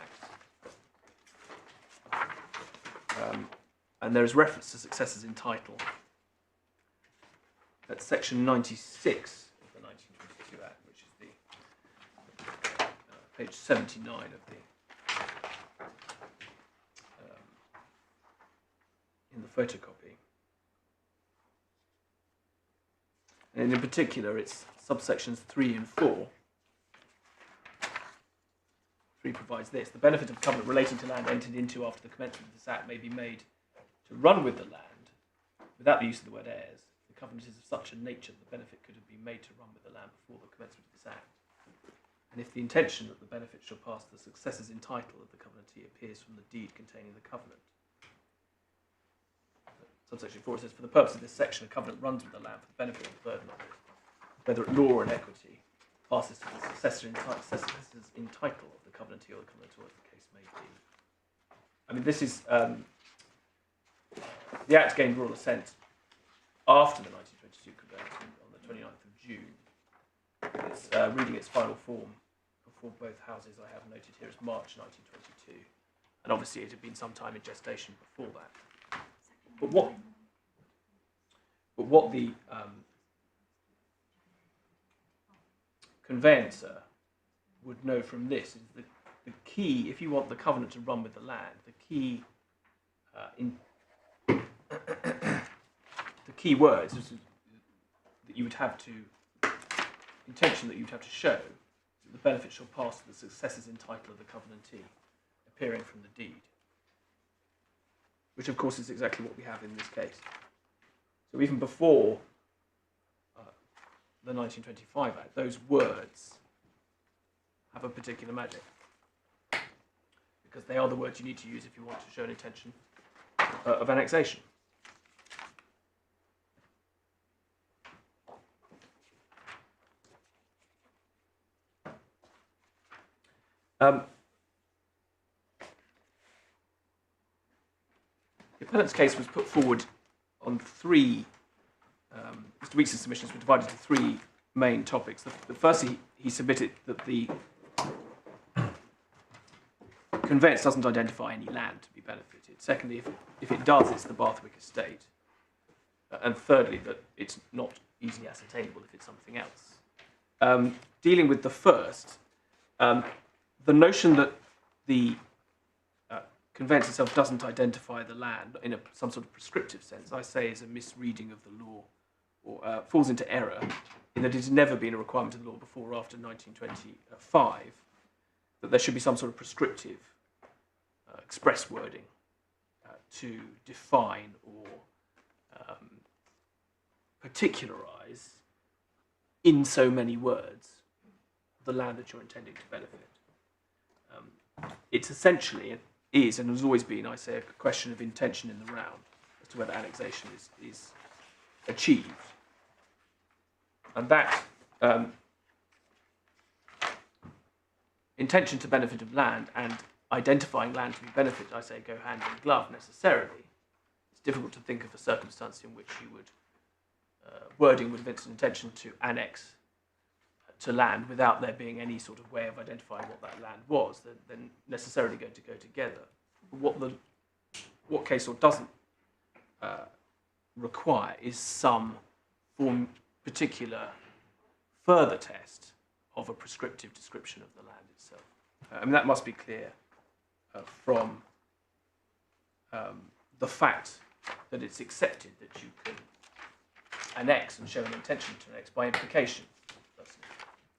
And there is reference to successors in title at Section 96 of the 1922 Act, which is the page 79 of the in the photocopy. And in particular, it's subsections 3 and 4. 3 provides this: the benefit of covenant relating to land entered into after the commencement of this Act may be made to run with the land without the use of the word heirs. The covenant is of such a nature that the benefit could have been made to run with the land before the commencement of this Act. And if the intention that the benefit shall pass to the successors in title of the covenantee appears from the deed containing the covenant. Subsection 4 says, for the purpose of this section, a covenant runs with the land for the benefit of the burden of it, whether at law or in equity, passes to the successors in title of the covenantee or the covenantor, as the case may be. I mean, this is the Act gained royal assent after the 1922 conveyance on the 29th of June. It's reading its final form before both houses, I have noted here, is March 1922, and obviously it had been some time in gestation before that. But what the conveyancer would know from this is that the key, if you want the covenant to run with the land, the key the key words that you would have to, intention that you would have to show, that the benefit shall pass to the successors in title of the covenantee, appearing from the deed. Which, of course, is exactly what we have in this case. So even before the 1925 Act, those words have a particular magic, because they are the words you need to use if you want to show an intention of annexation. The appellant's case was put forward on 3. Mr. Weeks' submissions were divided into 3 main topics. The first, he submitted that the conveyance doesn't identify any land to be benefited. Secondly, if it does, it's the Bathwick estate. And thirdly, that it's not easily ascertainable if it's something else. Dealing with the first, the notion that the conveyance itself doesn't identify the land in some sort of prescriptive sense, I say, is a misreading of the law, or falls into error, in that it has never been a requirement of the law before or after 1925 that there should be some sort of prescriptive express wording to define or particularize in so many words the land that you're intending to benefit. It's essentially is and has always been, I say, a question of intention in the round as to whether annexation is achieved. And that intention to benefit of land and identifying land to be benefited, I say, go hand in glove necessarily. It's difficult to think of a circumstance in which you would wording would evince an intention to annex to land without there being any sort of way of identifying what that land was. They're necessarily going to go together. What case law doesn't require is some particular further test of a prescriptive description of the land itself. I mean, that must be clear from the fact that it's accepted that you can annex and show an intention to annex by implication.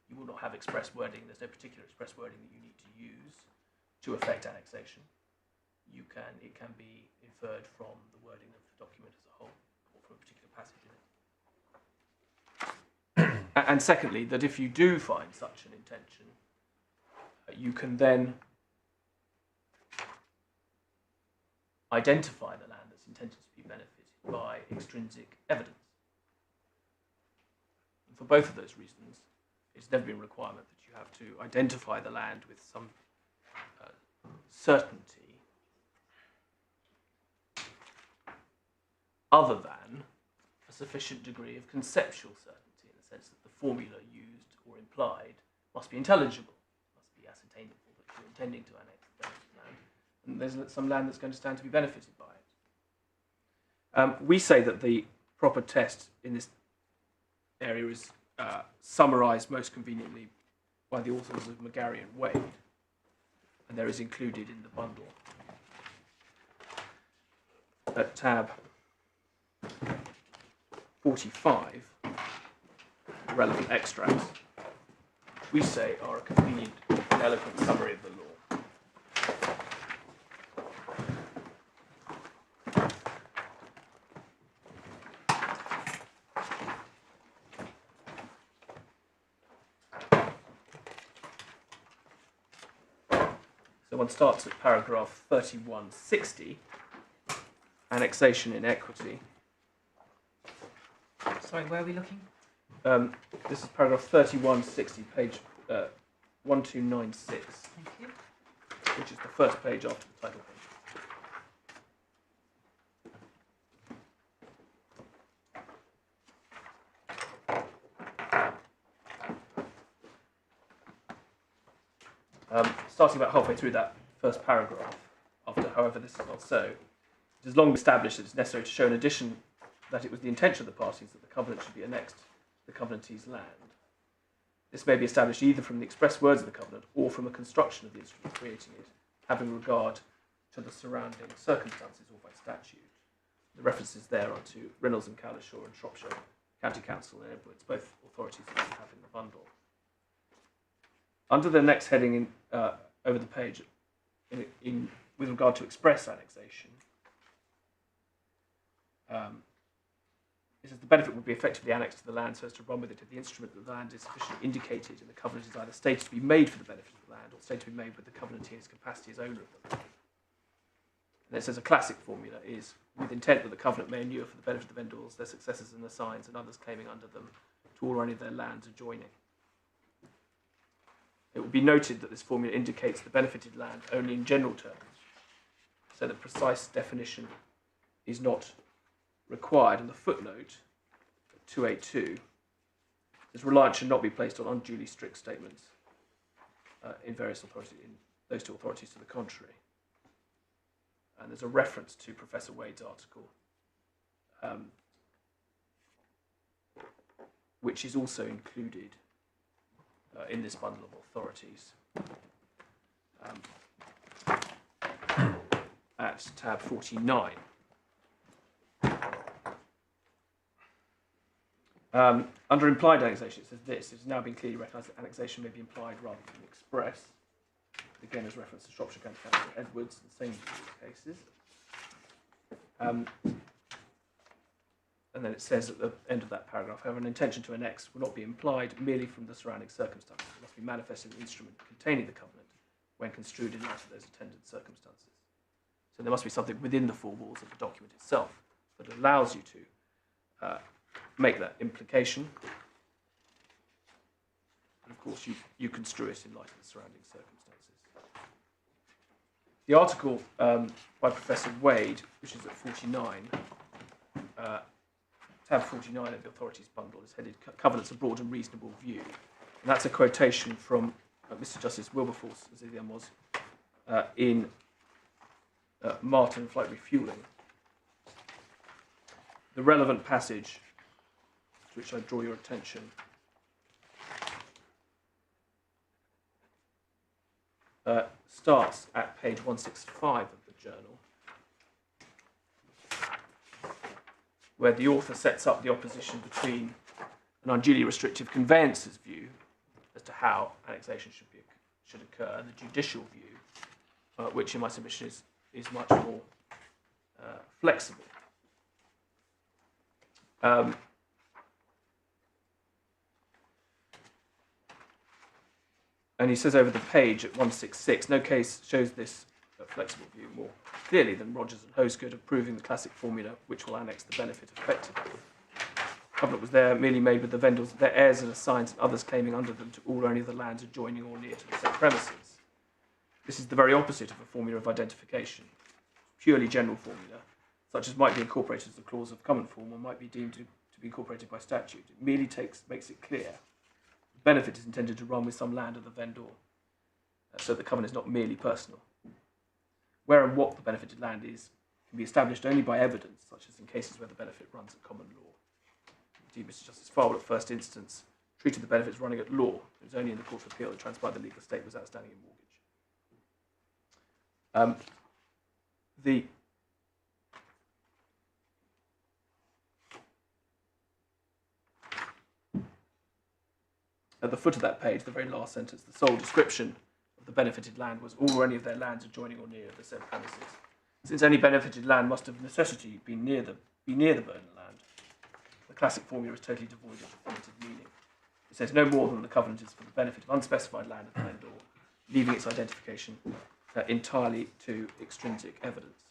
You will not have express wording. There's no particular express wording that you need to use to effect annexation. It can be inferred from the wording of the document as a whole, or from a particular passage in it. And secondly, that if you do find such an intention, you can then identify the land that's intended to be benefited by extrinsic evidence. And for both of those reasons, it's never been a requirement that you have to identify the land with some certainty other than a sufficient degree of conceptual certainty, in the sense that the formula used or implied must be intelligible, must be ascertainable, that you're intending to annex the land, and there's some land that's going to stand to be benefited by it. We say that the proper test in this area is summarised most conveniently by the authors of McGarry and Wade, and there is included in the bundle at tab 45 relevant extracts, which we say are a convenient and eloquent summary of the law. So one starts at paragraph 3160, annexation in equity. Sorry, where are we looking? This is paragraph 3160, page 1296, Thank you. which is the first page after the title page. Starting about halfway through that first paragraph, after, however, this is not so, it is long established that it's necessary to show in addition that it was the intention of the parties that the covenant should be annexed to the covenantee's land. This may be established either from the express words of the covenant or from a construction of the instrument creating it, having regard to the surrounding circumstances or by statute. The references there are to Reynolds and Cowlishaw and Shropshire County Council and Edwards, both authorities that we have in the bundle. Under the next heading over the page, with regard to express annexation, it says the benefit would be effectively annexed to the land so as to run with it if the instrument that the land is sufficiently indicated and the covenant is either stated to be made for the benefit of the land or stated to be made with the covenantee in his capacity as owner of the land. And it says a classic formula is with intent that the covenant may inure for the benefit of the vendors, their successors and assigns, and others claiming under them to all or any of their lands adjoining. It will be noted that this formula indicates the benefited land only in general terms, so that precise definition is not required. And the footnote 282 says reliance should not be placed on unduly strict statements in various authorities, in those two authorities to the contrary. And there's a reference to Professor Wade's article, which is also included in this bundle of authorities at tab 49. Under implied annexation, it says this: it has now been clearly recognised that annexation may be implied rather than express. Again, as reference to Shropshire County Council and Edwards, the same cases. And then it says at the end of that paragraph, however, an intention to annex will not be implied merely from the surrounding circumstances. It must be manifested in the instrument containing the covenant when construed in light of those attendant circumstances. So there must be something within the four walls of the document itself that allows you to make that implication. And of of course, you construe it in light of the surrounding circumstances. The article by Professor Wade, which is at 49, tab 49 of the authorities bundle, is headed Covenants a Broad and Reasonable View. And that's a quotation from Mr. Justice Wilberforce, as he then was, in Martin Flight Refueling. The relevant passage to which I draw your attention starts at page 165 of the journal, where the author sets up the opposition between an unduly restrictive conveyancer's view as to how annexation should occur, and the judicial view, which in my submission is much more flexible. And he says over the page at 166, no case shows this flexible view more clearly than Rogers and Hosgood approving the classic formula which will annex the benefit effectively. Covenant was there merely made with the vendors, their heirs and assigns, and others claiming under them to all or any of the lands adjoining or near to the said premises. This is the very opposite of a formula of identification, purely general formula, such as might be incorporated as a clause of common form or might be deemed to be incorporated by statute. It merely makes it clear the benefit is intended to run with some land of the vendor, so the covenant is not merely personal. Where and what the benefited land is can be established only by evidence, such as in cases where the benefit runs at common law. Indeed, Mr. Justice Farwell at first instance treated the benefits running at law. It was only in the Court of Appeal that transpired the legal estate was outstanding in mortgage. At the foot of that page, the very last sentence, the sole description of the benefited land was all or any of their lands adjoining or near the said premises. Since any benefited land must of necessity be near the burden land, the classic formula is totally devoid of definitive meaning. It says no more than the covenant is for the benefit of unspecified land of the vendor, leaving its identification entirely to extrinsic evidence.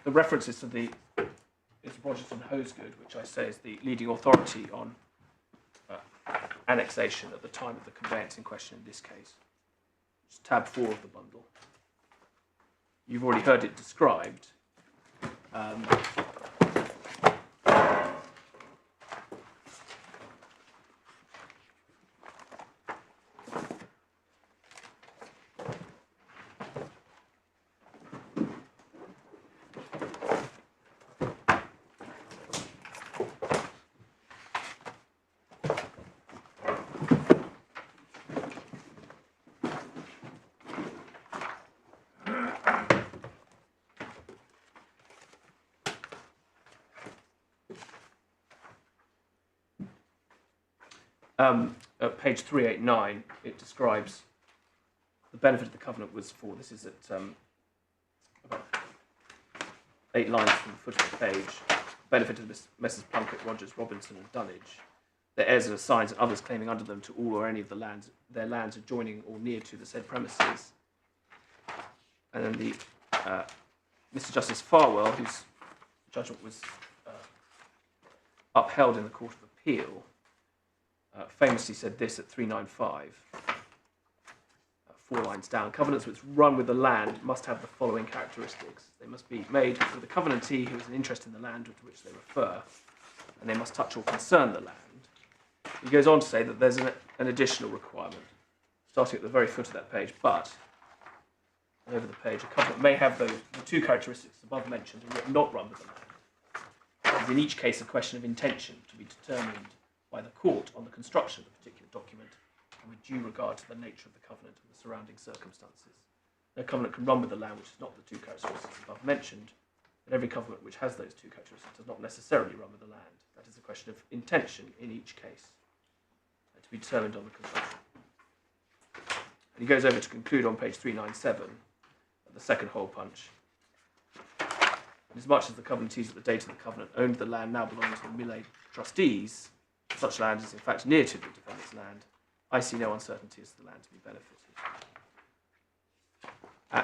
The references to is Rogers and Hosgood, which I say is the leading authority on annexation at the time of the conveyance in question in this case. It's tab 4 of the bundle. You've already heard it described. At page 389, it describes the benefit of the covenant was for, this is at about 8 lines from the foot of the page, benefit of Messrs. Plunkett, Rogers, Robinson and Dunnage, their heirs and assigns and others claiming under them to all or any of their lands adjoining or near to the said premises. And then the Mr. Justice Farwell, whose judgment was upheld in the Court of Appeal, famously said this at 395, 4 lines down. Covenants which run with the land must have the following characteristics. They must be made with a covenantee who has an interest in the land to which they refer, and they must touch or concern the land. He goes on to say that there's an additional requirement, starting at the very foot of that page, but over the page, a covenant may have the 2 characteristics above mentioned and not run with the land. It is in each case a question of intention to be determined by the court on the construction of the particular document and with due regard to the nature of the covenant and the surrounding circumstances. No covenant can run with the land which is not the 2 characteristics above mentioned, but every covenant which has those 2 characteristics does not necessarily run with the land. That is a question of intention in each case to be determined on the construction. And he goes over to conclude on page 397, at the second hole punch. Inasmuch as the covenantees at the date of the covenant owned the land now belonging to the Millet trustees, such land is in fact near to the defendant's land, I see no uncertainty as to the land to be benefited.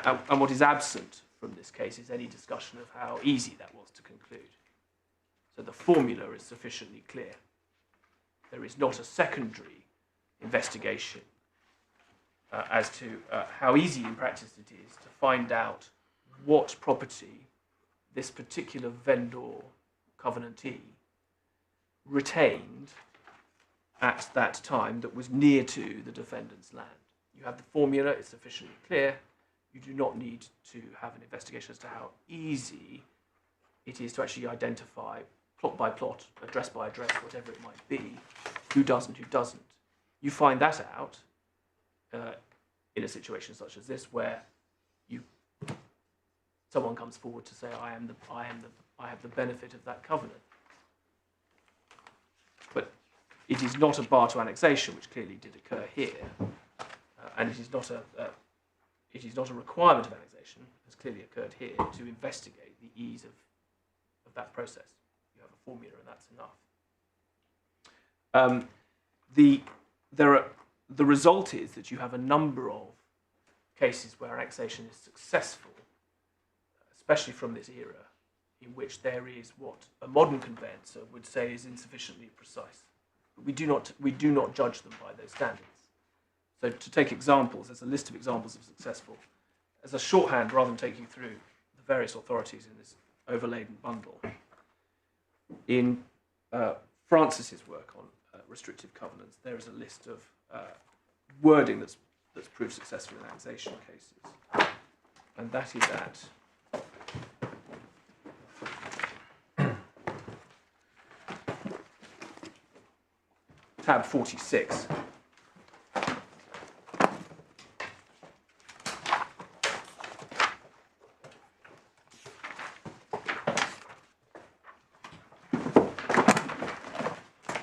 and what is absent from this case is any discussion of how easy that was to conclude. So the formula is sufficiently clear. There is not a secondary investigation as to how easy in practice it is to find out what property this particular vendor covenantee retained at that time that was near to the defendant's land. You have the formula, it's sufficiently clear. You do not need to have an investigation as to how easy it is to actually identify, plot by plot, address by address, whatever it might be, who does and who doesn't. You find that out in a situation such as this, where someone comes forward to say, I have the benefit of that covenant. But it is not a bar to annexation, which clearly did occur here, and it is not a requirement of annexation, as clearly occurred here, to investigate the ease of that process. You have a formula, and that's enough. The result is that you have a number of cases where annexation is successful, especially from this era, in which there is what a modern conveyancer would say is insufficiently precise. But we do not judge them by those standards. So to take examples, there's a list of examples of successful. As a shorthand, rather than take you through the various authorities in this overladen bundle, in Francis's work on restrictive covenants, there is a list of wording that's proved successful in annexation cases. And that is at tab 46.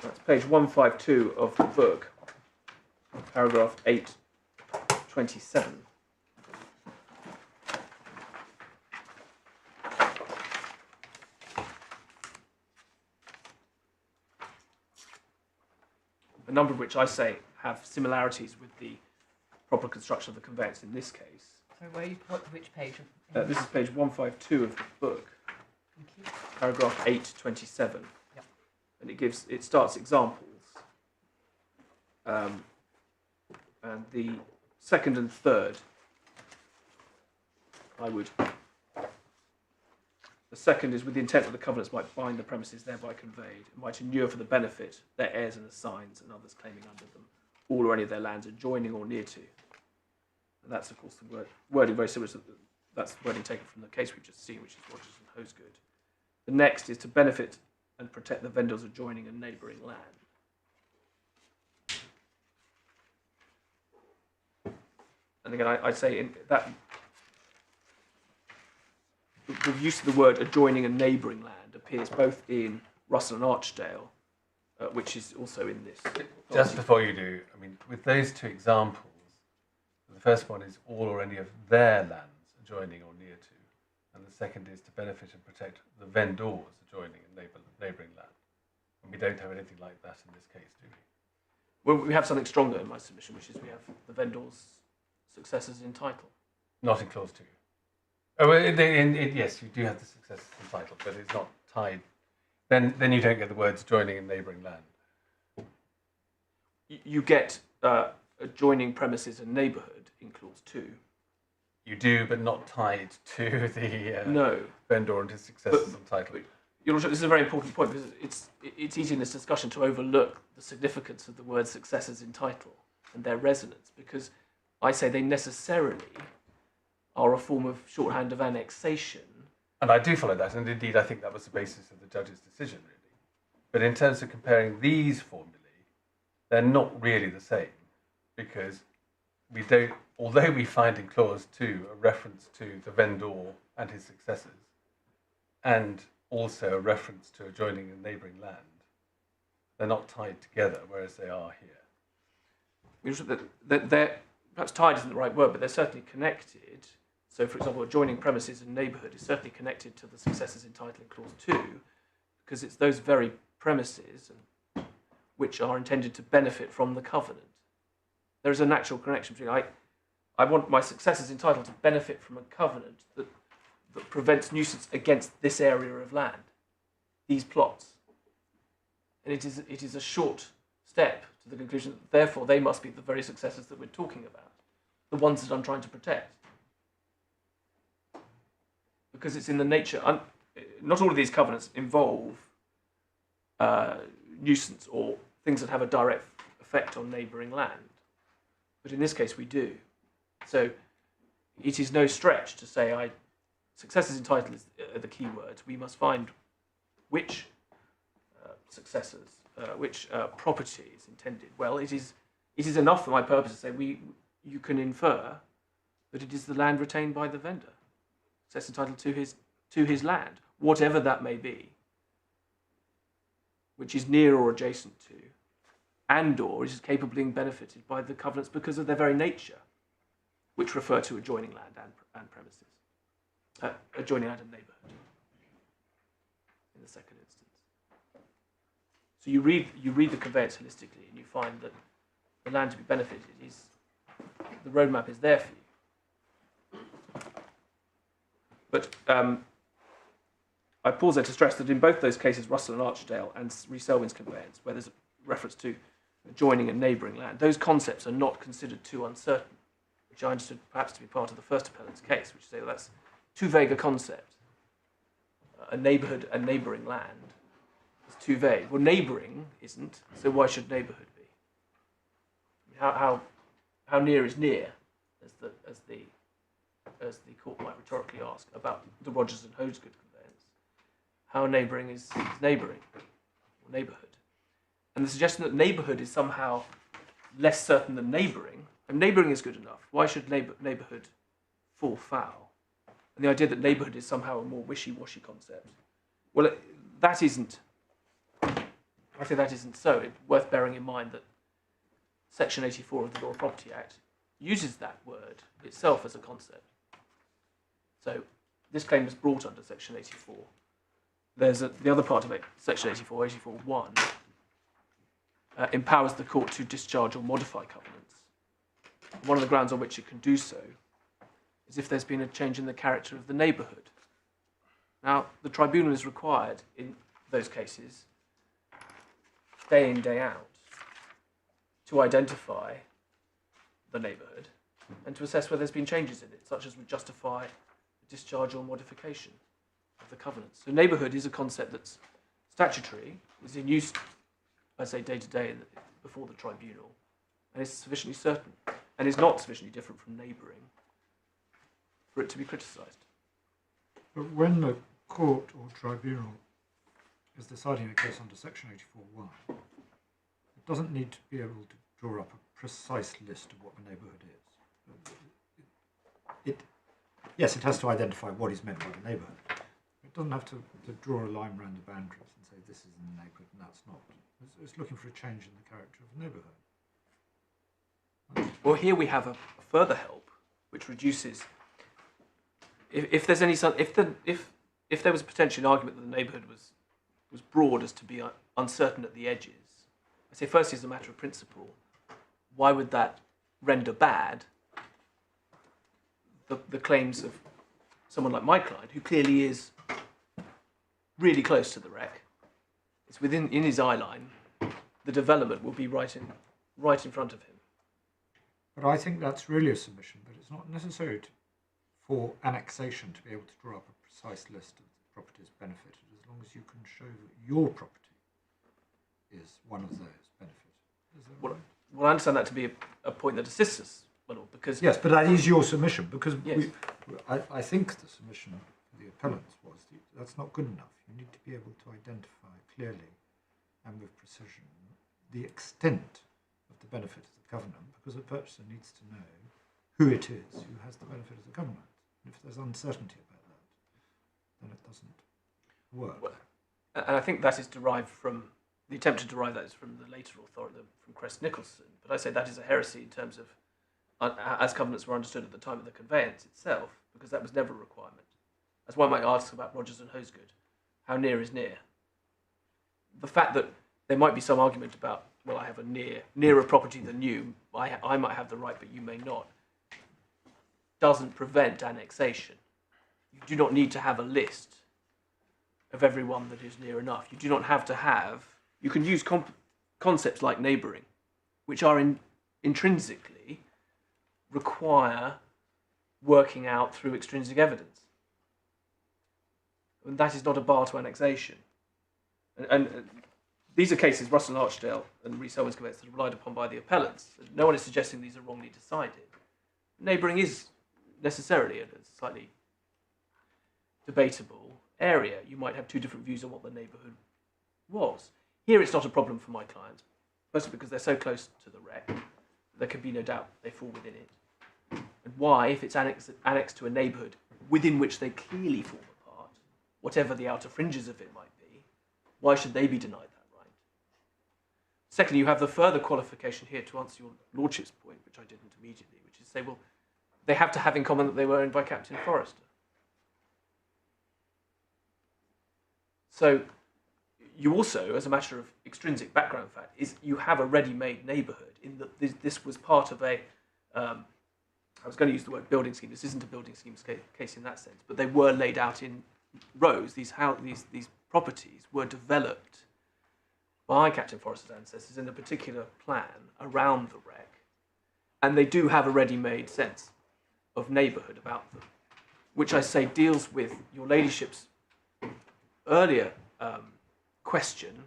That's page 152 of the book, paragraph 827. A number of which I say have similarities with the proper construction of the conveyance in this case. Sorry, which page? This is page 152 of the book, Thank you. paragraph 827. Yep. And it starts examples. And the second and third, the second is with the intent that the covenants might bind the premises thereby conveyed, and might inure for the benefit their heirs and assigns and others claiming under them, all or any of their lands adjoining or near to. And that's, of course, the wording very similar to that's the wording taken from the case we've just seen, which is Rogers and Hosegood. The next is to benefit and protect the vendors adjoining and neighbouring land. And again, I'd say in that the use of the word adjoining and neighbouring land appears both in Russell and Archdale, which is also in this. Just before you do, I mean, with those two examples, the first one is all or any of their lands adjoining or near to, and the second is to benefit and protect the vendors adjoining and neighbouring land. And we don't have anything like that in this case, do we? Well, we have something stronger in my submission, which is we have the vendors' successors in title. Not in clause 2. Oh, well, yes, you do have the successors in title, but it's not tied. Then you don't get the words adjoining and neighbouring land. You get adjoining premises and neighbourhood in clause 2. You do, but not tied to the No. vendor and his successors in title. Your Lordship, this is a very important point, because it's easy in this discussion to overlook the significance of the word successors in title and their resonance, because I say they necessarily are a form of shorthand of annexation. And I do follow that, and indeed I think that was the basis of the judge's decision, really. But in terms of comparing these formulae, they're not really the same, because we don't, although we find in clause 2 a reference to the vendor and his successors, and also a reference to adjoining and neighbouring land, they're not tied together, whereas they are here. They're, perhaps tied isn't the right word, but they're certainly connected. So, for example, adjoining premises and neighbourhood is certainly connected to the successors in title in clause 2, because it's those very premises which are intended to benefit from the covenant. There is a natural connection between. I want my successors entitled to benefit from a covenant that prevents nuisance against this area of land, these plots. And it is a short step to the conclusion that therefore they must be the very successors that we're talking about, the ones that I'm trying to protect. Because it's in the nature, not all of these covenants involve nuisance or things that have a direct effect on neighbouring land. But in this case we do. So it is no stretch to say successors entitled are the key words. We must find which successors, which property is intended. Well, it is enough for my purpose to say you can infer that it is the land retained by the vendor, successor entitled to his land, whatever that may be, which is near or adjacent to, and/or is capable of being benefited by the covenants because of their very nature, which refer to adjoining land and premises, adjoining land and neighbourhood in the second instance. So you read the conveyance holistically and you find that the land to be benefited is, the roadmap is there for you. But I pause there to stress that in both those cases, Russell and Archdale and Rees Selwyn's conveyance, where there's a reference to adjoining and neighbouring land, those concepts are not considered too uncertain, which I understood perhaps to be part of the first appellant's case, which say, well, that's too vague a concept. A neighbourhood and neighbouring land is too vague. Well, neighbouring isn't, so why should neighbourhood be? How near is near, as the court might rhetorically ask about the Rogers and Hosgood conveyance? How neighbouring is neighbouring, or neighbourhood? And the suggestion that neighbourhood is somehow less certain than neighbouring, and neighbouring is good enough. Why should neighbourhood fall foul? And the idea that neighbourhood is somehow a more wishy-washy concept. Well, that isn't. I say that isn't so. It's worth bearing in mind that Section 84 of the Law of Property Act uses that word itself as a concept. So this claim was brought under Section 84. There's the other part of it, Section 84, 84.1, empowers the court to discharge or modify covenants. One of the grounds on which it can do so is if there's been a change in the character of the neighbourhood. Now, the tribunal is required in those cases, day in, day out, to identify the neighbourhood and to assess whether there's been changes in it, such as would justify discharge or modification of the covenants. So neighbourhood is a concept that's statutory, is in use, I say, day to day before the tribunal, and is sufficiently certain, and is not sufficiently different from neighbouring for it to be criticised. But when the court or tribunal is deciding a case under Section 84.1, it doesn't need to be able to draw up a precise list of what the neighbourhood is. Yes, it has to identify what is meant by the neighbourhood. It doesn't have to draw a line around the boundaries and say this is in the neighbourhood and that's not. It's looking for a change in the character of the neighbourhood. Well, here we have a further help, which reduces. If there's any if there was potentially an argument that the neighbourhood was broad as to be uncertain at the edges, I say firstly as a matter of principle, why would that render bad the claims of someone like my client, who clearly is really close to the wreck? It's in his eye line. The development will be right in front of him. But I think that's really a submission, but it's not necessary for annexation to be able to draw up a precise list of properties benefited, as long as you can show that your property is one of those benefited. Is that right? Well, I understand that to be a point that assists us, because yes, but that is your submission, because yes. I think the submission of the appellants was that's not good enough. You need to be able to identify clearly and with precision the extent of the benefit of the covenant, because a purchaser needs to know who it is who has the benefit of the covenant. And if there's uncertainty about that, then it doesn't work. Well, and I think that is derived from the attempt to derive that is from the later authority, from Crest Nicholson. But I say that is a heresy in terms of as covenants were understood at the time of the conveyance itself, because that was never a requirement. That's why my ask about Rogers and Hosgood, how near is near? The fact that there might be some argument about, well, I have a nearer property than you, I might have the right, but you may not. doesn't prevent annexation. You do not need to have a list of everyone that is near enough. You do not have to have... You can use concepts like neighbouring, which are intrinsically require working out through extrinsic evidence. And that is not a bar to annexation. And these are cases, Russell and Archdale and Rees-Selwyn's conveyance, that are relied upon by the appellants. No one is suggesting these are wrongly decided. Neighbouring is necessarily a slightly debatable area. You might have two different views on what the neighbourhood was. Here it's not a problem for my clients, mostly because they're so close to the wreck, there can be no doubt they fall within it. And why, if it's annexed to a neighbourhood within which they clearly form a part, whatever the outer fringes of it might be, why should they be denied that right? Secondly, you have the further qualification here to answer your lordship's point, which I didn't immediately, which is to say, well, they have to have in common that they were owned by Captain Forrester. So you also, as a matter of extrinsic background fact, is you have a ready-made neighbourhood in that this was part of a, I was going to use the word building scheme, this isn't a building scheme case in that sense, but they were laid out in rows. These properties were developed by Captain Forrester's ancestors in a particular plan around the wreck, and they do have a ready-made sense of neighbourhood about them, which I say deals with your ladyship's earlier question,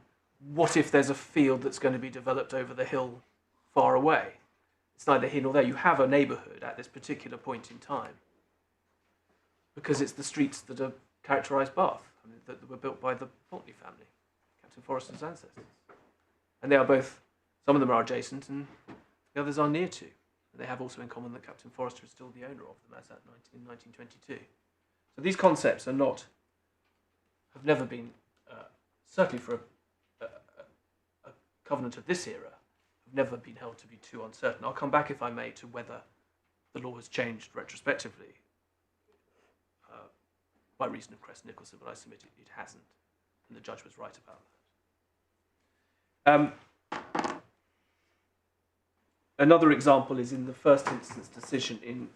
what if there's a field that's going to be developed over the hill far away? It's neither here nor there. You have a neighbourhood at this particular point in time because it's the streets that are characterised Bath, that were built by the Pulteney family, Captain Forrester's ancestors. And they are both, some of them are adjacent and the others are near to. And they have also in common that Captain Forrester is still the owner of them as at in 1922. So these concepts have never been, certainly for a covenant of this era, have never been held to be too uncertain. I'll come back, if I may, to whether the law has changed retrospectively by reason of Crest-Nicholson, but I submit it hasn't, and the judge was right about that. Another example is in the first instance decision in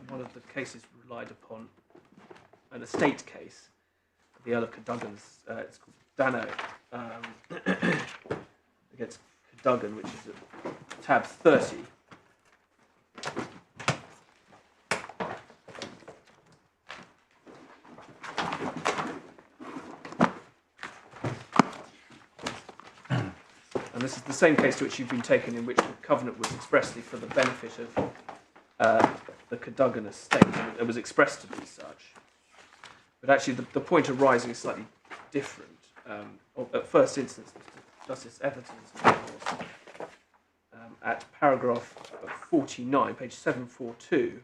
one of the cases relied upon, an estate case, the Earl of Cadogan's, it's called Dano, against Cadogan, which is at tab 30. And this is the same case to which you've been taken, in which the covenant was expressly for the benefit of the Cadogan estate. It was expressed to be such. But actually, the point arising is slightly different. At first instance, Justice Etherton's clause, at paragraph 49, page 742,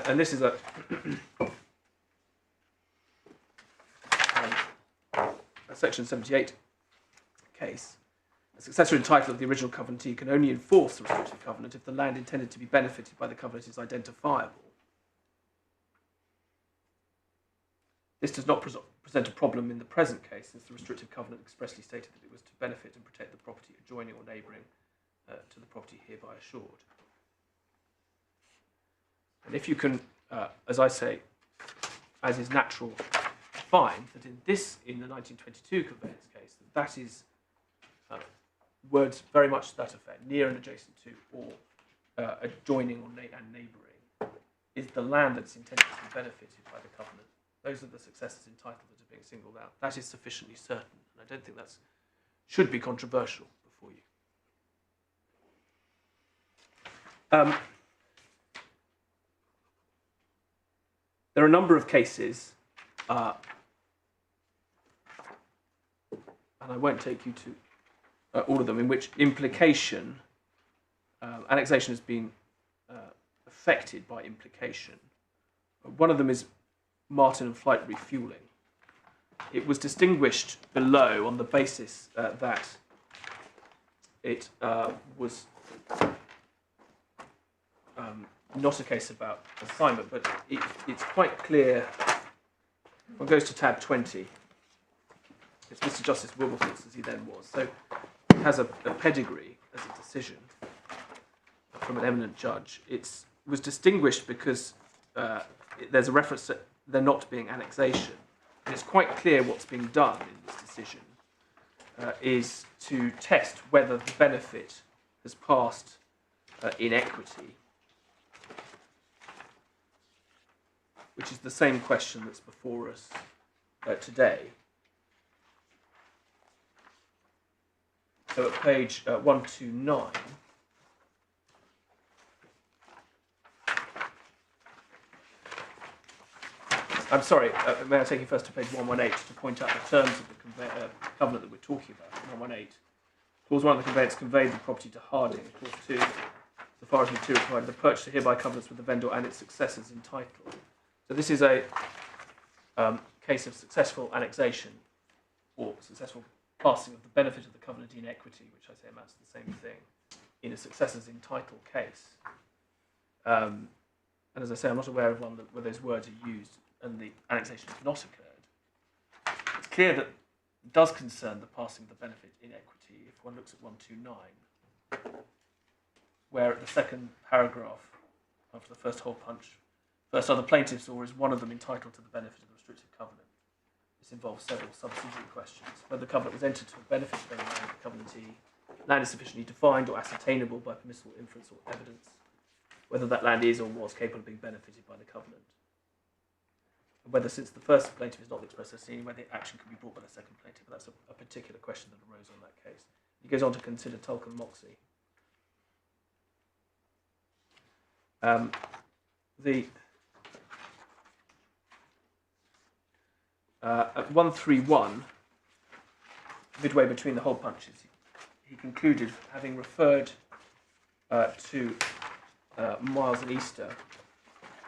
and this is a section 78 case. A successor entitled of the original covenantee can only enforce the restrictive covenant if the land intended to be benefited by the covenant is identifiable. This does not present a problem in the present case, since the restrictive covenant expressly stated that it was to benefit and protect the property adjoining or neighbouring to the property hereby assured. And if you can, as I say, as is natural, find that in the 1922 conveyance case, that is words very much to that effect, near and adjacent to, or adjoining or and neighbouring, is the land that's intended to be benefited by the covenant. Those are the successors entitled that are being singled out. That is sufficiently certain, and I don't think that should be controversial before you. There are a number of cases, and I won't take you to all of them, in which implication, annexation has been affected by implication. One of them is Martin and Flight refueling. It was distinguished below on the basis that it was not a case about assignment, but it's quite clear. One goes to tab 20. it's Mr. Justice Wilberforce, as he then was. So it has a pedigree as a decision from an eminent judge. It was distinguished because there's a reference to there not being annexation. And it's quite clear what's being done in this decision is to test whether the benefit has passed in equity, which is the same question that's before us today. So at page 129, I'm sorry, may I take you first to page 118 to point out the terms of the covenant that we're talking about, 118. Clause 1 of the conveyance conveyed the property to Harding. Clause 2, so far as material provided, the purchaser hereby covenants with the vendor and its successors in title. So this is a case of successful annexation or successful passing of the benefit of the covenant in equity, which I say amounts to the same thing, in a successors in title case. And as I say, I'm not aware of one where those words are used and the annexation has not occurred. It's clear that it does concern the passing of the benefit in equity if one looks at 129, where at the second paragraph after the first hole punch, first are the plaintiffs or is one of them entitled to the benefit of the restrictive covenant. This involves several subsidiary questions. Whether the covenant was entered to the benefit of any land, the covenantee, land is sufficiently defined or ascertainable by permissible inference or evidence, whether that land is or was capable of being benefited by the covenant, and whether, since the first plaintiff is not the express assignee, whether the action can be brought by the second plaintiff. But that's a particular question that arose on that case. He goes on to consider Tulk and Moxie. At 131, midway between the hole punches, he concluded, having referred to Miles and Easter,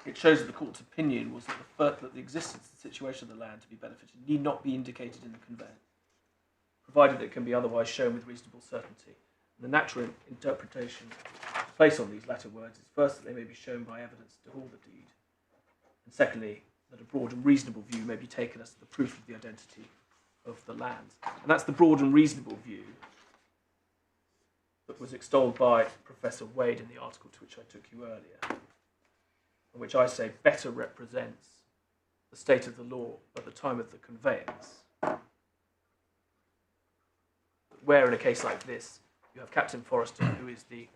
it shows that the court's opinion was that the existence and situation of the land to be benefited need not be indicated in the conveyance, provided it can be otherwise shown with reasonable certainty. And the natural interpretation placed on these latter words is first that they may be shown by evidence to hold the deed, and secondly that a broad and reasonable view may be taken as the proof of the identity of the land. And that's the broad and reasonable view that was extolled by Professor Wade in the article to which I took you earlier, and which I say better represents the state of the law at the time of the conveyance. Where in a case like this, you have Captain Forrester, who is the,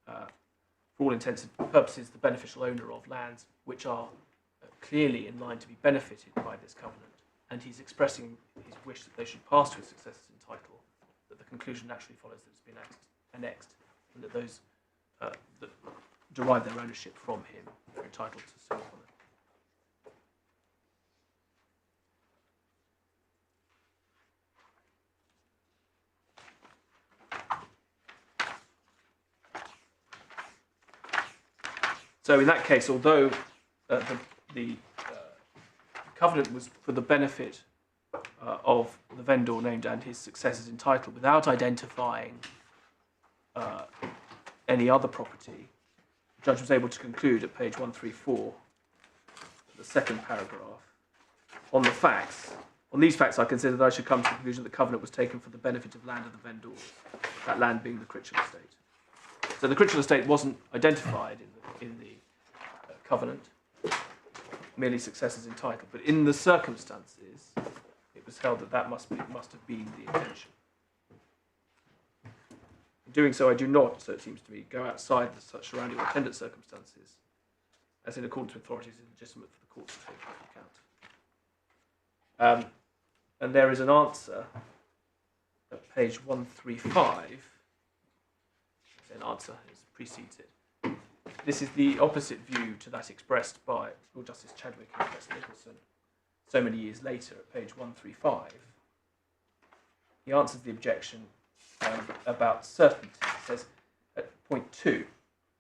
for all intents and purposes, the beneficial owner of lands which are clearly in line to be benefited by this covenant, and he's expressing his wish that they should pass to his successors in title, that the conclusion naturally follows that it's been annexed, and that those that derive their ownership from him are entitled to sue upon it. So in that case, although the covenant was for the benefit of the vendor named and his successors in title, without identifying any other property, the judge was able to conclude at page 134, the second paragraph, on the facts. On these facts, I consider that I should come to the conclusion that the covenant was taken for the benefit of land of the vendors, that land being the Critchell estate. So the Critchell estate wasn't identified in the covenant, merely successors in title, but in the circumstances, it was held that must have been the intention. In doing so, I do not, so it seems to me, go outside the such surrounding or attendant circumstances, as in accordance with authorities is legitimate for the court to take into account. And there is an answer at page 135. An answer precedes it. This is the opposite view to that expressed by Lord Justice Chadwick and Professor Nicholson so many years later at page 135. He answers the objection about certainty. He says at point 2,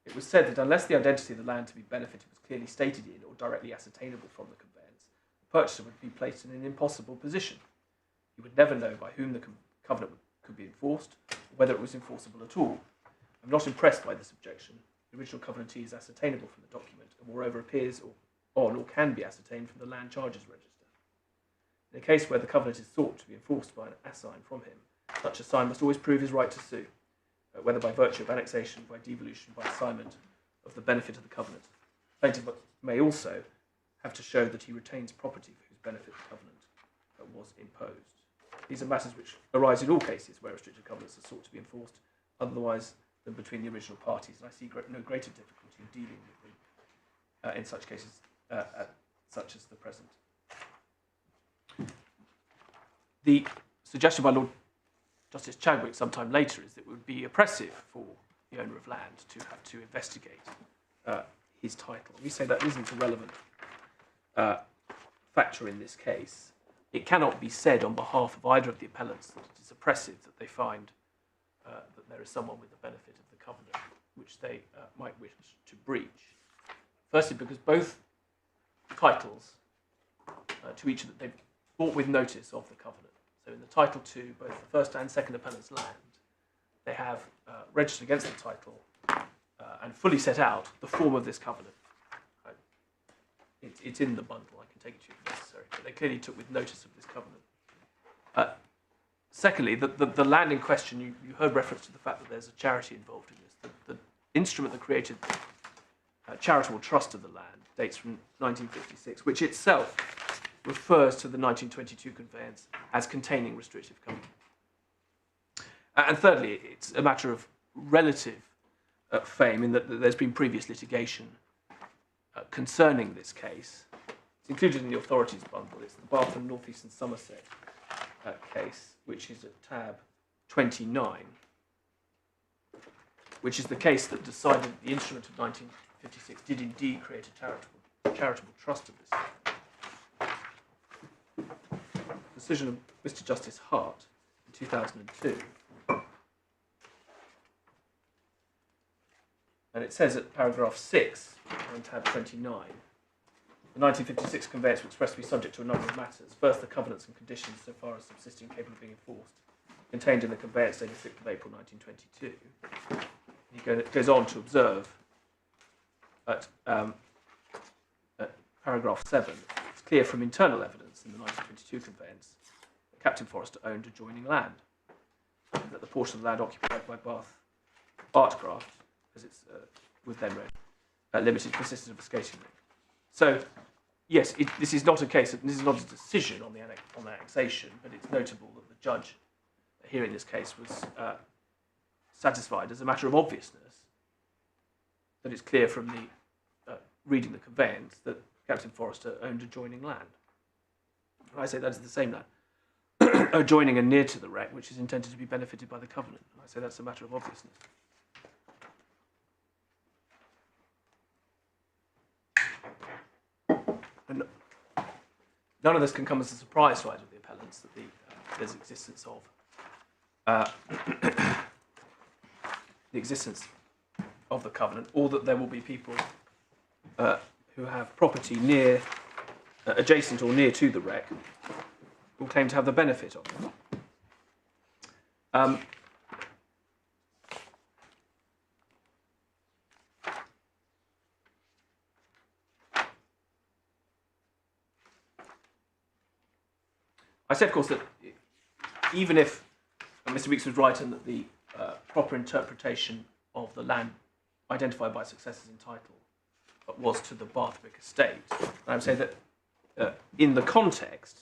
it was said that unless the identity of the land to be benefited was clearly stated in or directly ascertainable from the conveyance, the purchaser would be placed in an impossible position. He would never know by whom the covenant could be enforced, or whether it was enforceable at all. I'm not impressed by this objection. The original covenantee is ascertainable from the document, and moreover appears on or can be ascertained from the land charges register. In a case where the covenant is thought to be enforced by an assign from him, such assign must always prove his right to sue, whether by virtue of annexation, by devolution, by assignment of the benefit of the covenant. Plaintiff may also have to show that he retains property for whose benefit the covenant was imposed. These are matters which arise in all cases where restrictive covenants are sought to be enforced otherwise than between the original parties, and I see no greater difficulty in dealing with them in such cases such as the present. The suggestion by Lord Justice Chadwick sometime later is that it would be oppressive for the owner of land to have to investigate his title. We say that isn't a relevant factor in this case. It cannot be said on behalf of either of the appellants that it is oppressive that they find that there is someone with the benefit of the covenant which they might wish to breach. Firstly, because both titles to each that they've bought with notice of the covenant. So in the title to both the first and second appellant's land, they have registered against the title and fully set out the form of this covenant. Right? It's in the bundle. I can take it to you if necessary. But they clearly took with notice of this covenant. Secondly, the land in question, you heard reference to the fact that there's a charity involved in this. The instrument that created the charitable trust of the land dates from 1956, which itself refers to the 1922 conveyance as containing restrictive covenant. And thirdly, it's a matter of relative fame in that there's been previous litigation concerning this case. It's included in the authorities bundle. It's the Bath and North East and Somerset case, which is at tab 29, which is the case that decided the instrument of 1956 did indeed create a charitable trust of this. Decision of Mr. Justice Hart in 2002. And it says at paragraph 6 on tab 29, the 1956 conveyance will express to be subject to a number of matters. First, the covenants and conditions so far as subsisting capable of being enforced, contained in the conveyance dated 6th of April 1922. He goes on to observe at paragraph 7, it's clear from internal evidence in the 1922 conveyance that Captain Forrester owned adjoining land, and that the portion of the land occupied by Bath Artcraft, as it's with them limited, consisted of a skating rink. So, yes, this is not a case. This is not a decision on the annexation, but it's notable that the judge hearing this case was satisfied, as a matter of obviousness, that it's clear from the reading the conveyance that Captain Forrester owned adjoining land. And I say that is the same land, adjoining and near to the wreck, which is intended to be benefited by the covenant. And I say that's a matter of obviousness. And none of this can come as a surprise to either of the appellants that there's existence of the existence of the covenant, or that there will be people who have property near, adjacent or near to the wreck, who claim to have the benefit of it. I said, of course, that even if Mr. Weeks was right and that the proper interpretation of the land identified by successors in title was to the Bathwick estate, I would say that in the context,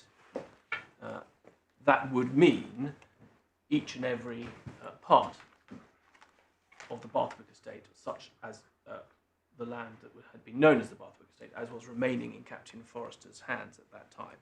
that would mean each and every part of the Bathwick estate, such as the land that had been known as the Bathwick estate, as was remaining in Captain Forrester's hands at that time.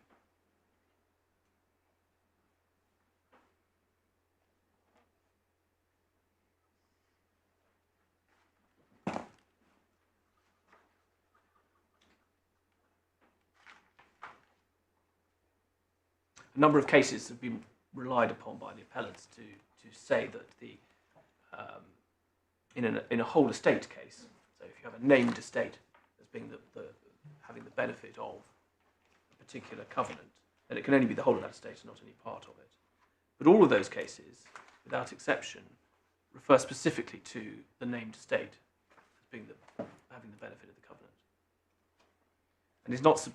A number of cases have been relied upon by the appellants to say that the in a whole estate case, so if you have a named estate as being having the benefit of a particular covenant, then it can only be the whole of that estate and not any part of it. But all of those cases, without exception, refer specifically to the named estate as being having the benefit of the covenant. And it's not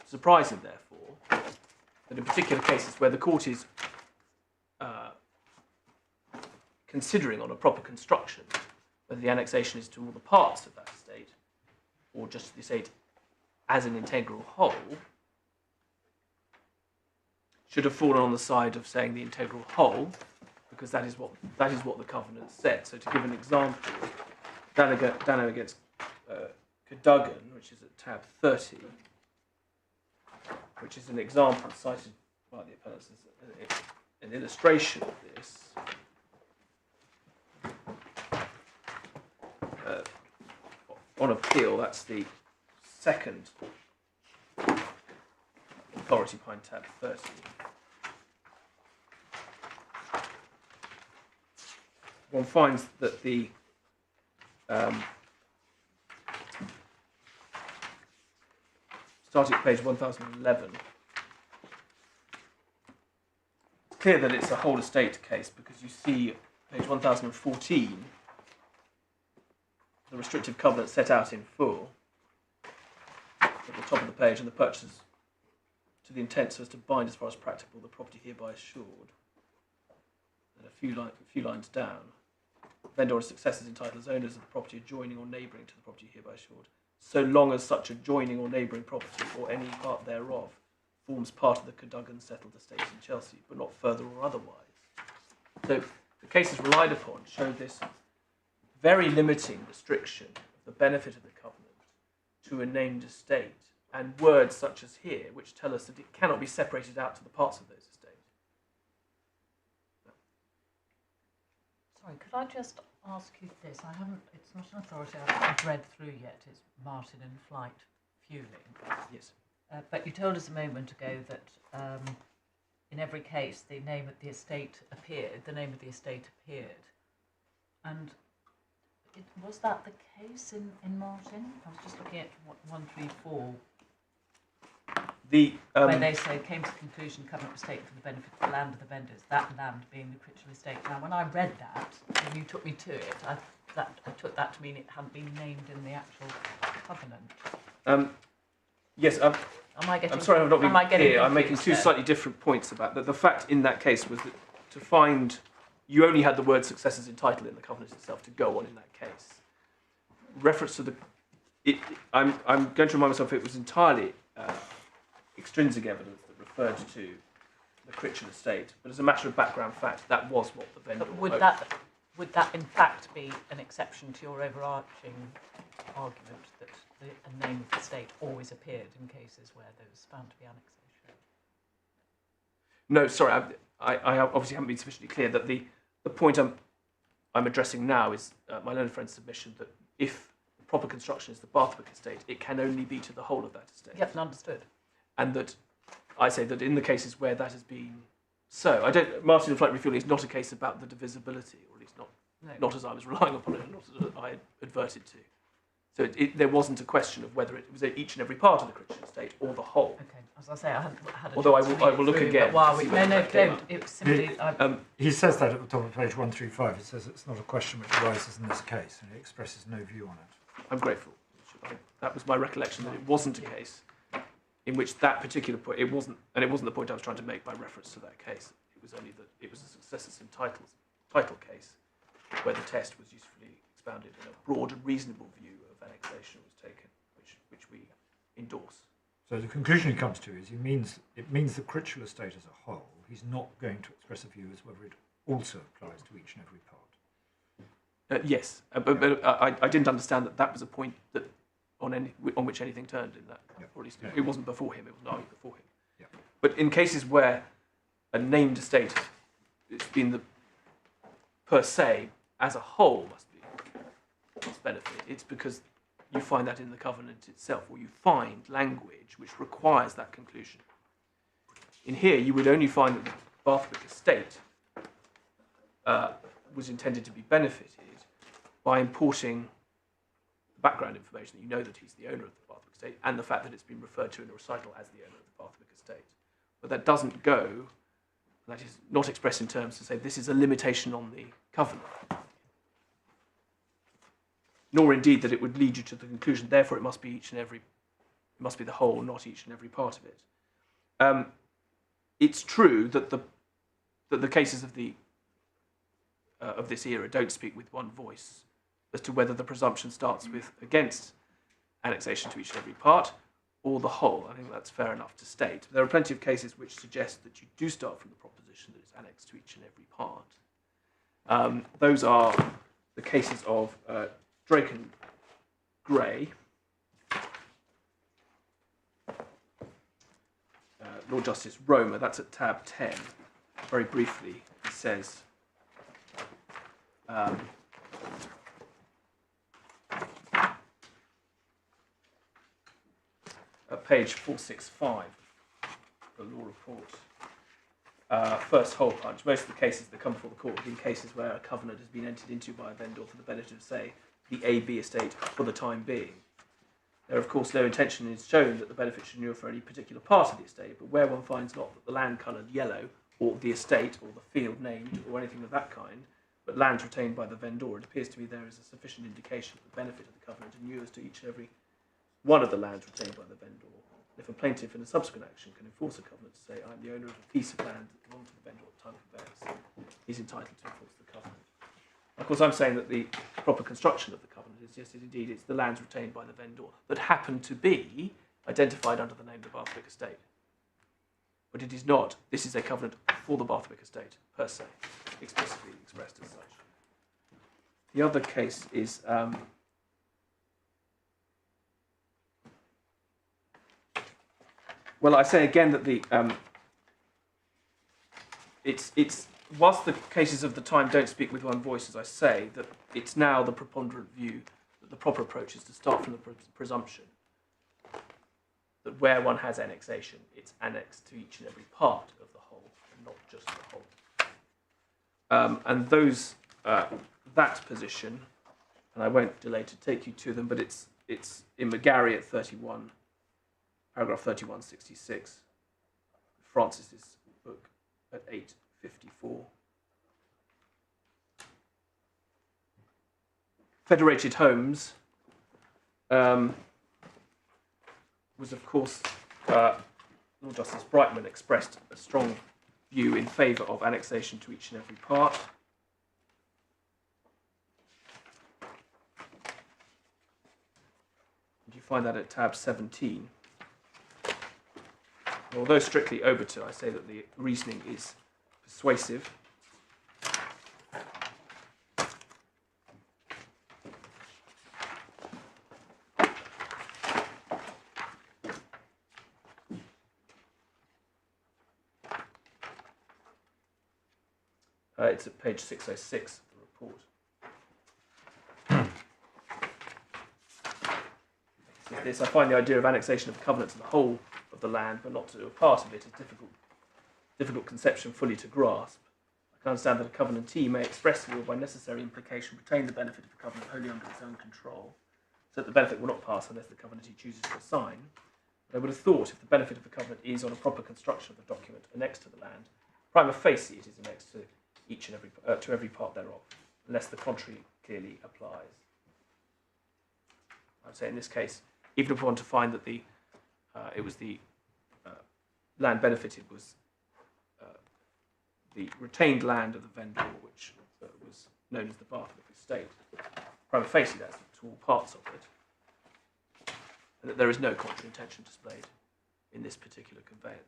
surprising, therefore, that in particular cases where the court is considering on a proper construction whether the annexation is to all the parts of that estate or just to the estate as an integral whole, should have fallen on the side of saying the integral whole, because that is what the covenant said. So to give an example, Dano against Cadogan, which is at tab 30, which is an example cited by the appellants as an illustration of this. On appeal, that's the second authority behind tab 30. One finds that the starting at page 1011, it's clear that it's a whole estate case because you see page 1014 the restrictive covenant set out in full at the top of the page, and the purchasers to the intent so as to bind as far as practicable the property hereby assured. And a few lines down, vendor or successors entitled as owners of the property adjoining or neighbouring to the property hereby assured, so long as such adjoining or neighbouring property or any part thereof forms part of the Cadogan settled estate in Chelsea, but not further or otherwise. So the cases relied upon show this very limiting restriction of the benefit of the covenant to a named estate, and words such as here, which tell us that it cannot be separated out to the parts of those estates. Sorry, could I just ask you this? It's not an authority I've read through yet. It's Martin and Flight Fueling. Yes. But you told us a moment ago that in every case the name of the estate appeared, and was that the case in Martin? I was just looking at 134, where they say came to the conclusion covenant was taken for the benefit of the land of the vendors, that land being the Recreation Ltd. Now, when I read that, and you took me to it, I took that to mean it hadn't been named in the actual covenant. Yes. I'm sorry, I'm not being clear. I'm making two slightly different points about that. The fact in that case was that to find you only had the word successors entitled in the covenant itself to go on in that case. Reference to I'm going to remind myself it was entirely extrinsic evidence that referred to the Recreation Ltd, but as a matter of background fact, that was what the vendor would that in fact be an exception to your overarching argument that a name of the state always appeared in cases where there was found to be annexation? No, sorry, I obviously haven't been sufficiently clear that the point I'm addressing now is my learned friend's submission that if the proper construction is the Bathwick estate, it can only be to the whole of that estate. Yep, understood. And that I say that in the cases where that has been so, Martin and Flight Refueling is not a case about the divisibility, or at least not as I was relying upon it, and not as I adverted to. So there wasn't a question of whether it was each and every part of the Recreation Estate or the whole. Okay, as I say, I hadn't had a although I will look again. Don't. It was simply. He says that at the top of page 135. He says it's not a question which arises in this case, and he expresses no view on it. I'm grateful. That was my recollection that it wasn't a case in which that particular point it wasn't the point I was trying to make by reference to that case. It was only that it was a successors and title case where the test was usefully expounded and a broad and reasonable view of annexation was taken, which we endorse. So the conclusion he comes to is it means the Critchell estate as a whole. He's not going to express a view as whether it also applies to each and every part. Yes, but I didn't understand that was a point that on which anything turned in that. Yep. Or at least it wasn't before him. It was argued before him. Yep. But in cases where a named estate, it's been the per se as a whole must benefit. It's because you find that in the covenant itself, or you find language which requires that conclusion. In here, you would only find that the Bathwick estate was intended to be benefited by importing the background information that you know that he's the owner of the Bathwick estate and the fact that it's been referred to in a recital as the owner of the Bathwick estate. But that doesn't go, that is not expressed in terms to say this is a limitation on the covenant. Nor indeed that it would lead you to the conclusion, therefore it must be the whole, not each and every part of it. it's true that the cases of this era don't speak with one voice as to whether the presumption starts with against annexation to each and every part or the whole. I think that's fair enough to state. There are plenty of cases which suggest that you do start from the proposition that it's annexed to each and every part. Those are the cases of Drake and Gray, Lord Justice Romer, that's at tab 10. Very briefly, it says, at page 465, the law report, first hole punch. Most of the cases that come before the court have been cases where a covenant has been entered into by a vendor for the benefit of, say, the AB estate for the time being. There, of course, no intention is shown that the benefit should endure for any particular part of the estate, but where one finds not that the land coloured yellow, or the estate, or the field named, or anything of that kind, but lands retained by the vendor, it appears to me there is a sufficient indication that the benefit of the covenant endures to each and every one of the lands retained by the vendor. If a plaintiff in a subsequent action can enforce a covenant to say, I am the owner of a piece of land that belonged to the vendor at the time of conveyance, he's entitled to enforce the covenant. Of course, I'm saying that the proper construction of the covenant is, yes, indeed, it's the lands retained by the vendor that happen to be identified under the name of the Barthwick estate. But it is not, this is a covenant for the Barthwick estate, per se, explicitly expressed as such. The other case is well, I say again that the it's whilst the cases of the time don't speak with one voice, as I say, that it's now the preponderant view that the proper approach is to start from the presumption that where one has annexation, it's annexed to each and every part of the whole, and not just the whole. And those that position, and I won't delay to take you to them, but it's in McGarry at 31. Paragraph 3166, Francis's book at 854. Federated Homes was, of course, Lord Justice Brightman expressed a strong view in favour of annexation to each and every part. And you find that at tab 17. Although strictly obiter, I say that the reasoning is persuasive. It's at page 606 of the report. It says this, I find the idea of annexation of the covenant to the whole of the land, but not to a part of it, is difficult conception fully to grasp. I can understand that a covenantee may expressly or by necessary implication retain the benefit of the covenant wholly under its own control, so that the benefit will not pass unless the covenantee chooses to assign. But I would have thought if the benefit of the covenant is on a proper construction of the document annexed to the land, prima facie it is annexed to each and every part thereof, unless the contrary clearly applies. I would say in this case, even if we want to find that it was the land benefited was the retained land of the vendor, which was known as the Barthwick estate. Prima facie, that's to all parts of it, and that there is no contrary intention displayed in this particular conveyance.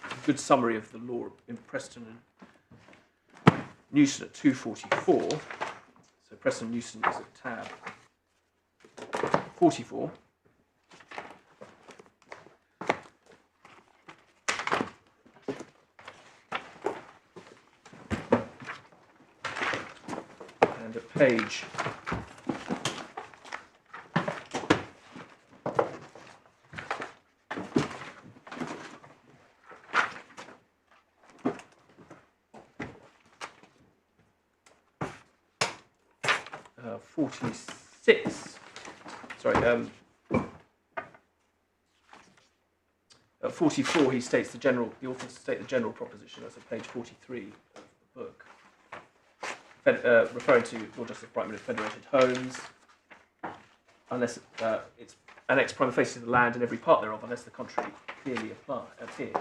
A good summary of the law in Preston and Newson at 244. So Preston and Newson is at tab 44. And at page 46. Sorry, at 44 he states the authors state the general proposition. That's at page 43 of the book. Referring to Lord Justice Brightman of Federated Homes, unless it's annexed prima facie to the land and every part thereof, unless the contrary clearly appears.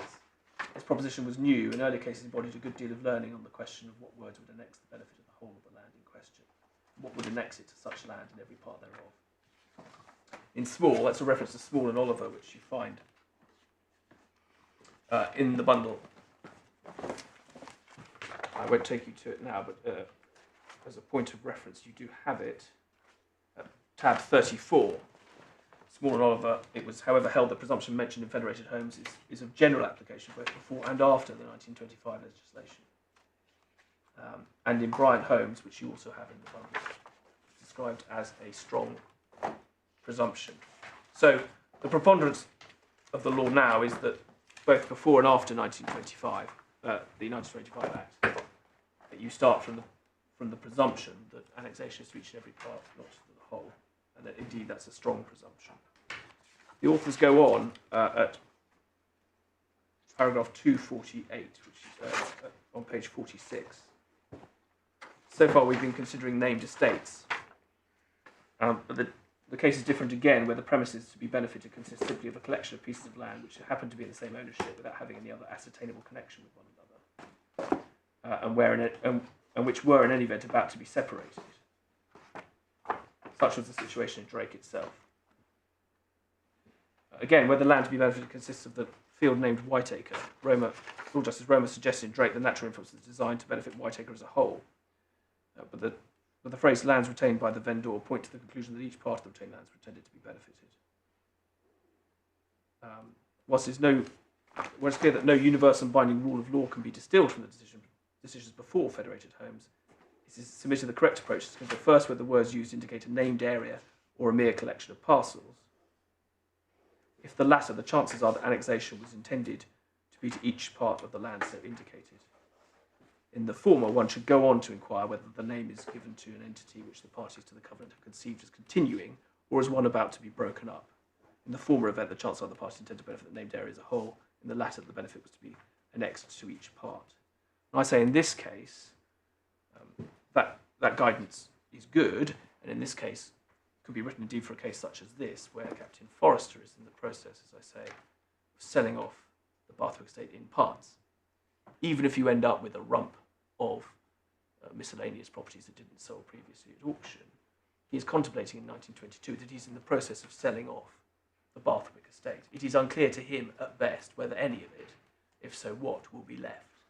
This proposition was new. In earlier cases, embodied a good deal of learning on the question of what words would annex the benefit of the whole of the land in question, what would annex it to such land in every part thereof. In Small, that's a reference to Small and Oliver, which you find in the bundle. I won't take you to it now, but as a point of reference, you do have it at tab 34. Small and Oliver, it was, however, held that presumption mentioned in Federated Homes is of general application both before and after the 1925 legislation. And in Bryant Homes, which you also have in the bundle, it's described as a strong presumption. So the preponderance of the law now is that both before and after 1925, the 1925 Act, that you start from the presumption that annexation is to each and every part, not to the whole, and that indeed that's a strong presumption. The authors go on at paragraph 248, which is on page 46. So far we've been considering named estates. But the case is different again, where the premises to be benefited consist simply of a collection of pieces of land which happen to be in the same ownership without having any other ascertainable connection with one another, and which were in any event about to be separated. Such was the situation in Drake itself. Again, where the land to be benefited consists of the field named Whiteacre, Lord Justice Roma suggested in Drake the natural influence is designed to benefit Whiteacre as a whole. But the phrase lands retained by the vendor point to the conclusion that each part of the retained lands intended to be benefited. Whilst it's clear that no universal and binding rule of law can be distilled from the decisions before Federated Homes, it is submitted the correct approach to consider first whether the words used indicate a named area or a mere collection of parcels. If the latter, the chances are that annexation was intended to be to each part of the land so indicated. In the former, one should go on to inquire whether the name is given to an entity which the parties to the covenant have conceived as continuing, or as one about to be broken up. In the former event, the chances are the parties intend to benefit the named area as a whole. In the latter, the benefit was to be annexed to each part. And I say in this case, that guidance is good, and in this case, could be written indeed for a case such as this, where Captain Forrester is in the process, as I say, of selling off the Bathwick estate in parts. Even if you end up with a rump of miscellaneous properties that didn't sell previously at auction, he is contemplating in 1922 that he's in the process of selling off the Bathwick estate. It is unclear to him at best whether any of it, if so what, will be left.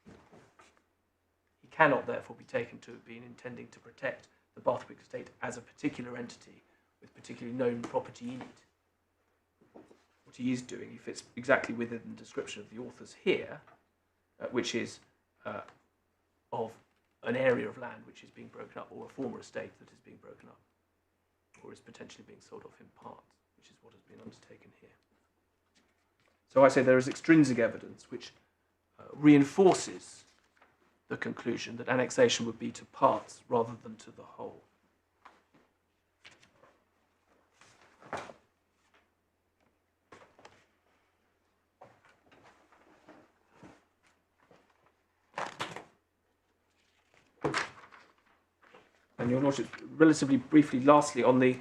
He cannot therefore be taken to have been intending to protect the Bathwick estate as a particular entity with particularly known property in it. What he is doing, he fits exactly within the description of the authors here, which is of an area of land which is being broken up, or a former estate that is being broken up, or is potentially being sold off in parts, which is what has been undertaken here. So I say there is extrinsic evidence which reinforces the conclusion that annexation would be to parts rather than to the whole. And your Lordship, relatively briefly, lastly, on the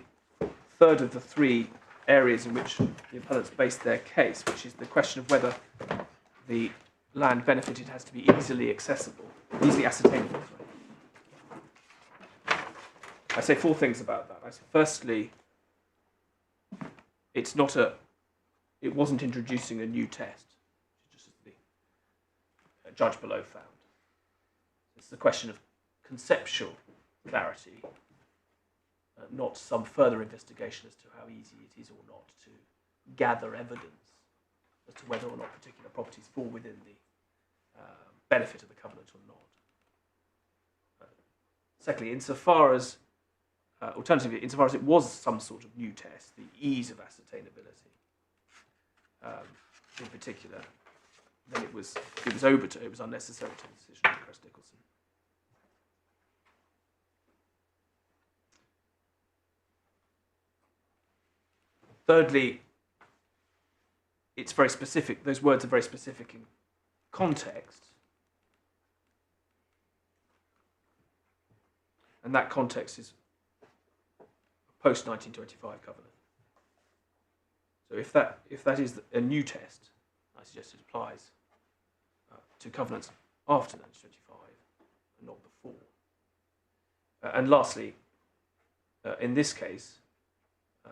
third of the three areas in which the appellants based their case, which is the question of whether the land benefited has to be easily ascertainable. I say four things about that. I say, firstly, it wasn't introducing a new test, just as the judge below found. It's the question of conceptual clarity, not some further investigation as to how easy it is or not to gather evidence as to whether or not particular properties fall within the benefit of the covenant or not. Secondly, alternatively, insofar as it was some sort of new test, the ease of ascertainability, in particular, then it was obiter, it was unnecessary to the decision of Crest Nicholson. Thirdly, it's very specific. Those words are very specific in context. And that context is post-1925 covenant. So if that is a new test, I suggest it applies to covenants after 1925 and not before. And lastly, in this case,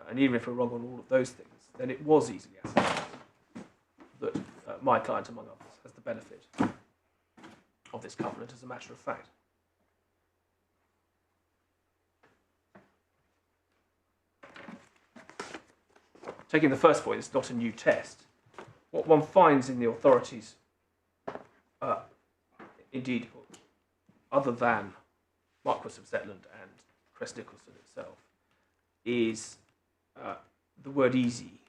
and even if we're wrong on all of those things, then it was easily ascertained that my client, among others, has the benefit of this covenant as a matter of fact. Taking the first point, it's not a new test. What one finds in the authorities, indeed, other than Marquess of Zetland and Crest Nicholson itself, is the word easily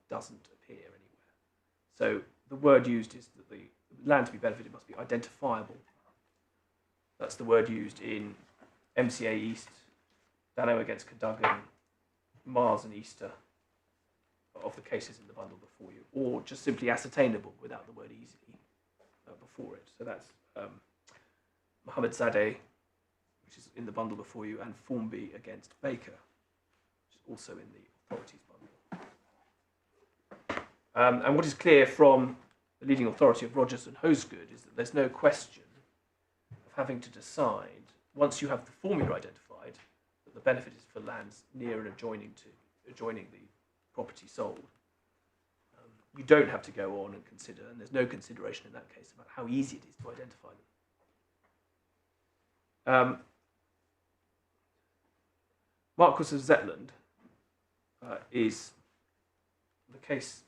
doesn't appear anywhere. So the word used is that the land to be benefited must be identifiable. That's the word used in MCA East, Dano against Cadogan, Mars and Easter of the cases in the bundle before you, or just simply ascertainable without the word easily before it. So that's Mohammed Zadeh, which is in the bundle before you, and Formby against Baker, which is also in the authorities bundle. And what is clear from the leading authority of Rogers and Hosgood is that there's no question of having to decide, once you have the formula identified, that the benefit is for lands near and adjoining the property sold. You don't have to go on and consider, and there's no consideration in that case about how easy it is to identify them. Marquess of Zetland is the case,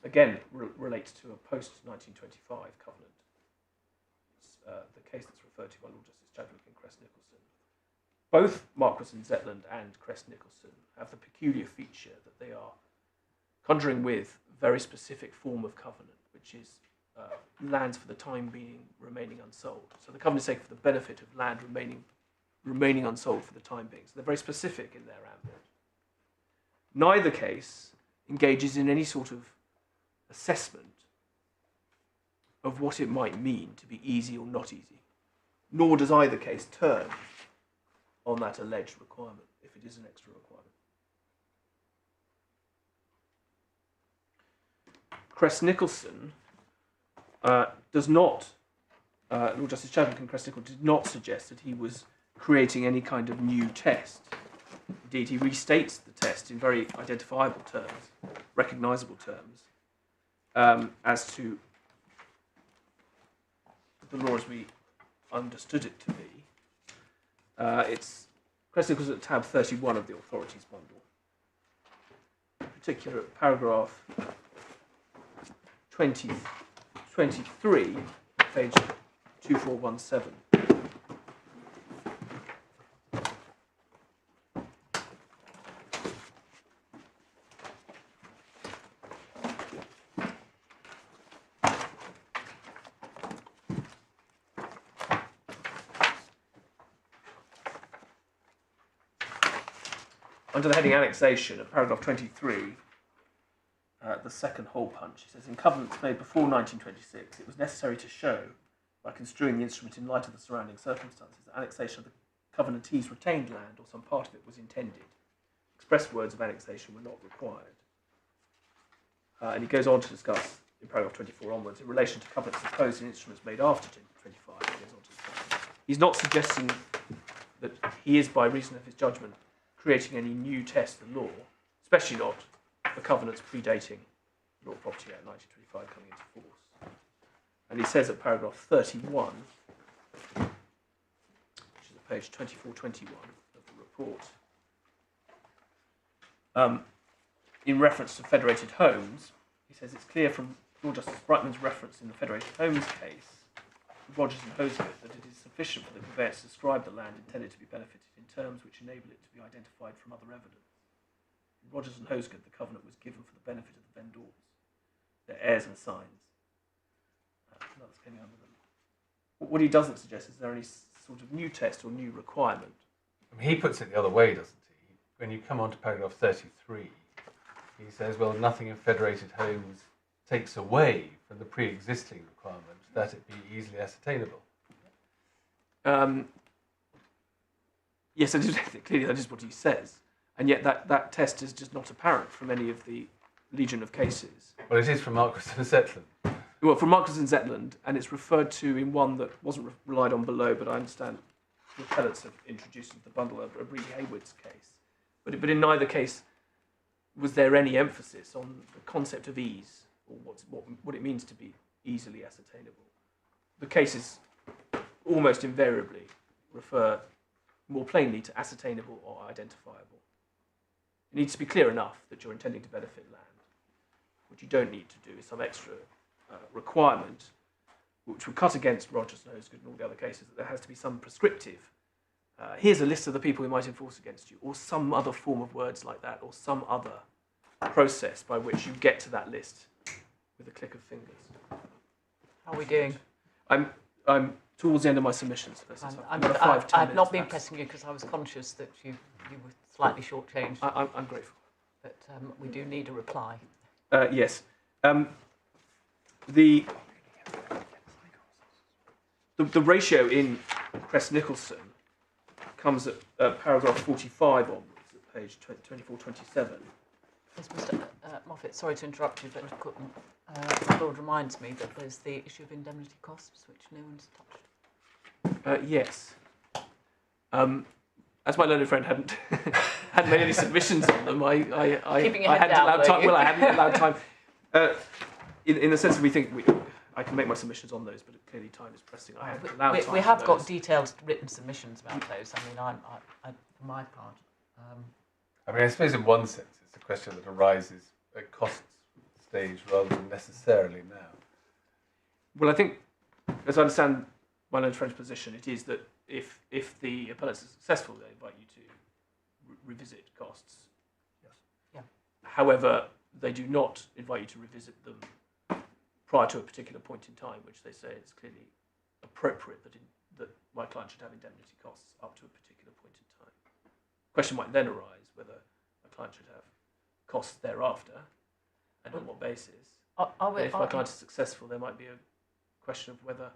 again, relates to a post-1925 covenant. It's the case that's referred to by Lord Justice Chadwick and Crest Nicholson. Both Marquess and Zetland and Crest Nicholson have the peculiar feature that they are conjuring with a very specific form of covenant, which is lands for the time being remaining unsold. So the covenant is taken for the benefit of land remaining unsold for the time being. So they're very specific in their ambit. Neither case engages in any sort of assessment of what it might mean to be easy or not easy, nor does either case turn on that alleged requirement, if it is an extra requirement. Crest Nicholson does not, Lord Justice Chadwick and Crest Nicholson did not suggest that he was creating any kind of new test. Indeed, he restates the test in very identifiable terms, recognisable terms, as to the law as we understood it to be. It's Crest Nicholson at tab 31 of the authorities bundle. In particular, paragraph 23, page 2417. Under the heading Annexation, at paragraph 23, the second hole punch, it says, in covenants made before 1926, it was necessary to show, by construing the instrument in light of the surrounding circumstances, that annexation of the covenantee's retained land or some part of it was intended. Express words of annexation were not required. And he goes on to discuss, in paragraph 24 onwards, in relation to covenants imposed in instruments made after 1925, he goes on to discuss. He's not suggesting that he is, by reason of his judgment, creating any new test of law, especially not for covenants predating Law Property Act 1925 coming into force. And he says at paragraph 31, which is at page 2421 of the report, in reference to federated homes, he says it's clear from Lord Justice Brightman's reference in the federated homes case, Rogers and Hosgood, that it is sufficient for the conveyance to describe the land intended to be benefited in terms which enable it to be identified from other evidence. In Rogers and Hosgood, the covenant was given for the benefit of the vendors, their heirs and signs. That's coming under them. What he doesn't suggest is there any sort of new test or new requirement. I mean, he puts it the other way, doesn't he? When you come on to paragraph 33, he says, well, nothing in federated homes takes away from the pre-existing requirement that it be easily ascertainable. Yes, clearly that is what he says, and yet that test is just not apparent from any of the legion of cases. Well, it is from Marquess of Zetland. Well, from Marcus and Zetland, and it's referred to in one that wasn't relied on below, but I understand the appellants have introduced into the bundle of Reed Haywood's case. But in neither case was there any emphasis on the concept of ease, or what it means to be easily ascertainable. The cases almost invariably refer more plainly to ascertainable or identifiable. It needs to be clear enough that you're intending to benefit land. What you don't need to do is some extra requirement, which would cut against Rogers and Osgood and all the other cases, that there has to be some prescriptive. Here's a list of the people who might enforce against you, or some other form of words like that, or some other process by which you get to that list with a click of fingers. How are we doing? I'm towards the end of my submissions. I've not been pressing you because I was conscious that you were slightly shortchanged. I'm grateful. But we do need a reply. Yes. The ratio in Crest-Nicholson comes at paragraph 45 onwards, at page 24-27. Yes, Mr. Moffat, sorry to interrupt you, but the Lord reminds me that there's the issue of indemnity costs, which no one's touched. Yes. As my learned friend hadn't made any submissions on them, I hadn't allowed time. Well, I hadn't allowed time. In the sense that we think I can make my submissions on those, but clearly time is pressing. I haven't allowed time. We have got detailed written submissions about those. I mean, I for my part. I suppose in one sense it's a question that arises at cost stage rather than necessarily now. Well, I think, as I understand my learned friend's position, it is that if the appellants are successful, they invite you to revisit costs. Yes. Yeah. However, they do not invite you to revisit them prior to a particular point in time, which they say is clearly appropriate that my client should have indemnity costs up to a particular point in time. The question might then arise whether a client should have costs thereafter, and on what basis. If my client is successful, there might be a question of whether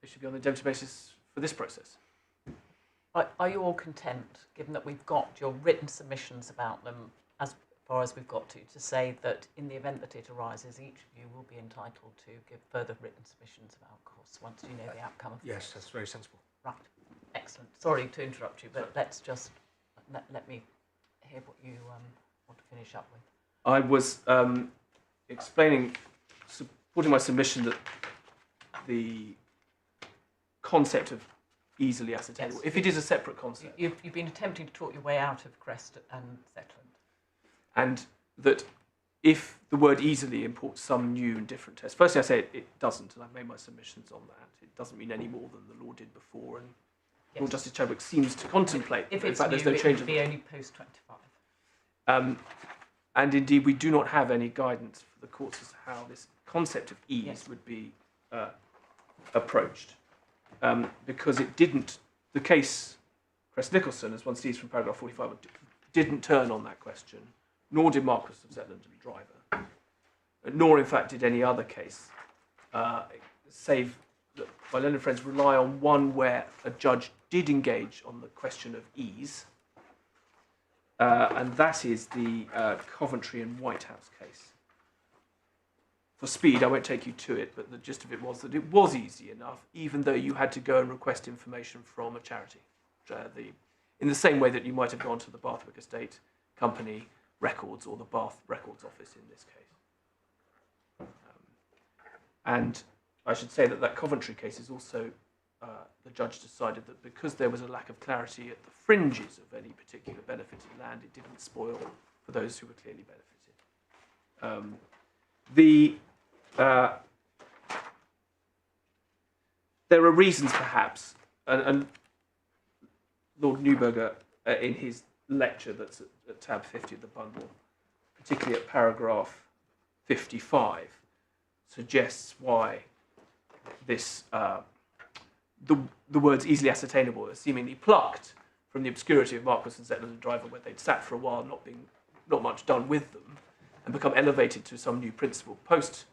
they should be on the indemnity basis for this process. Are you all content, given that we've got your written submissions about them as far as we've got to say that in the event that it arises, each of you will be entitled to give further written submissions about costs once you know the outcome of the Yes, that's very sensible. Right. Excellent. Sorry to interrupt you, but let's just let me hear what you want to finish up with. I was supporting my submission that the concept of easily ascertainable, if it is a separate concept. You've been attempting to talk your way out of Crest and Zetland. And that if the word easily imports some new and different test. Firstly, I say it doesn't, and I've made my submissions on that. It doesn't mean any more than the law did before, and yes. Lord Justice Chadwick seems to contemplate. If it's in fact, new, there's no change. It would be only post-25. And indeed, we do not have any guidance for the courts as to how this concept of ease yes. would be approached. Because it didn't, the case Crest-Nicholson, as one sees from paragraph 45, didn't turn on that question, nor did Marquis of Zetland and Driver, nor in fact did any other case, save that my learned friends rely on one where a judge did engage on the question of ease, and that is the Coventry and Whitehouse case. For speed, I won't take you to it, but the gist of it was that it was easy enough, even though you had to go and request information from a charity, in the same way that you might have gone to the Bathwick Estate Company records or the Bath Records Office in this case. And I should say that Coventry case is also, the judge decided that because there was a lack of clarity at the fringes of any particular benefited land, it didn't spoil for those who were clearly benefited. There are reasons perhaps, and Lord Neuberger in his lecture that's at tab 50 of the bundle, particularly at paragraph 55, suggests why this the words easily ascertainable are seemingly plucked from the obscurity of Marquis and Zetland and Driver, where they'd sat for a while not much done with them, and become elevated to some new principle post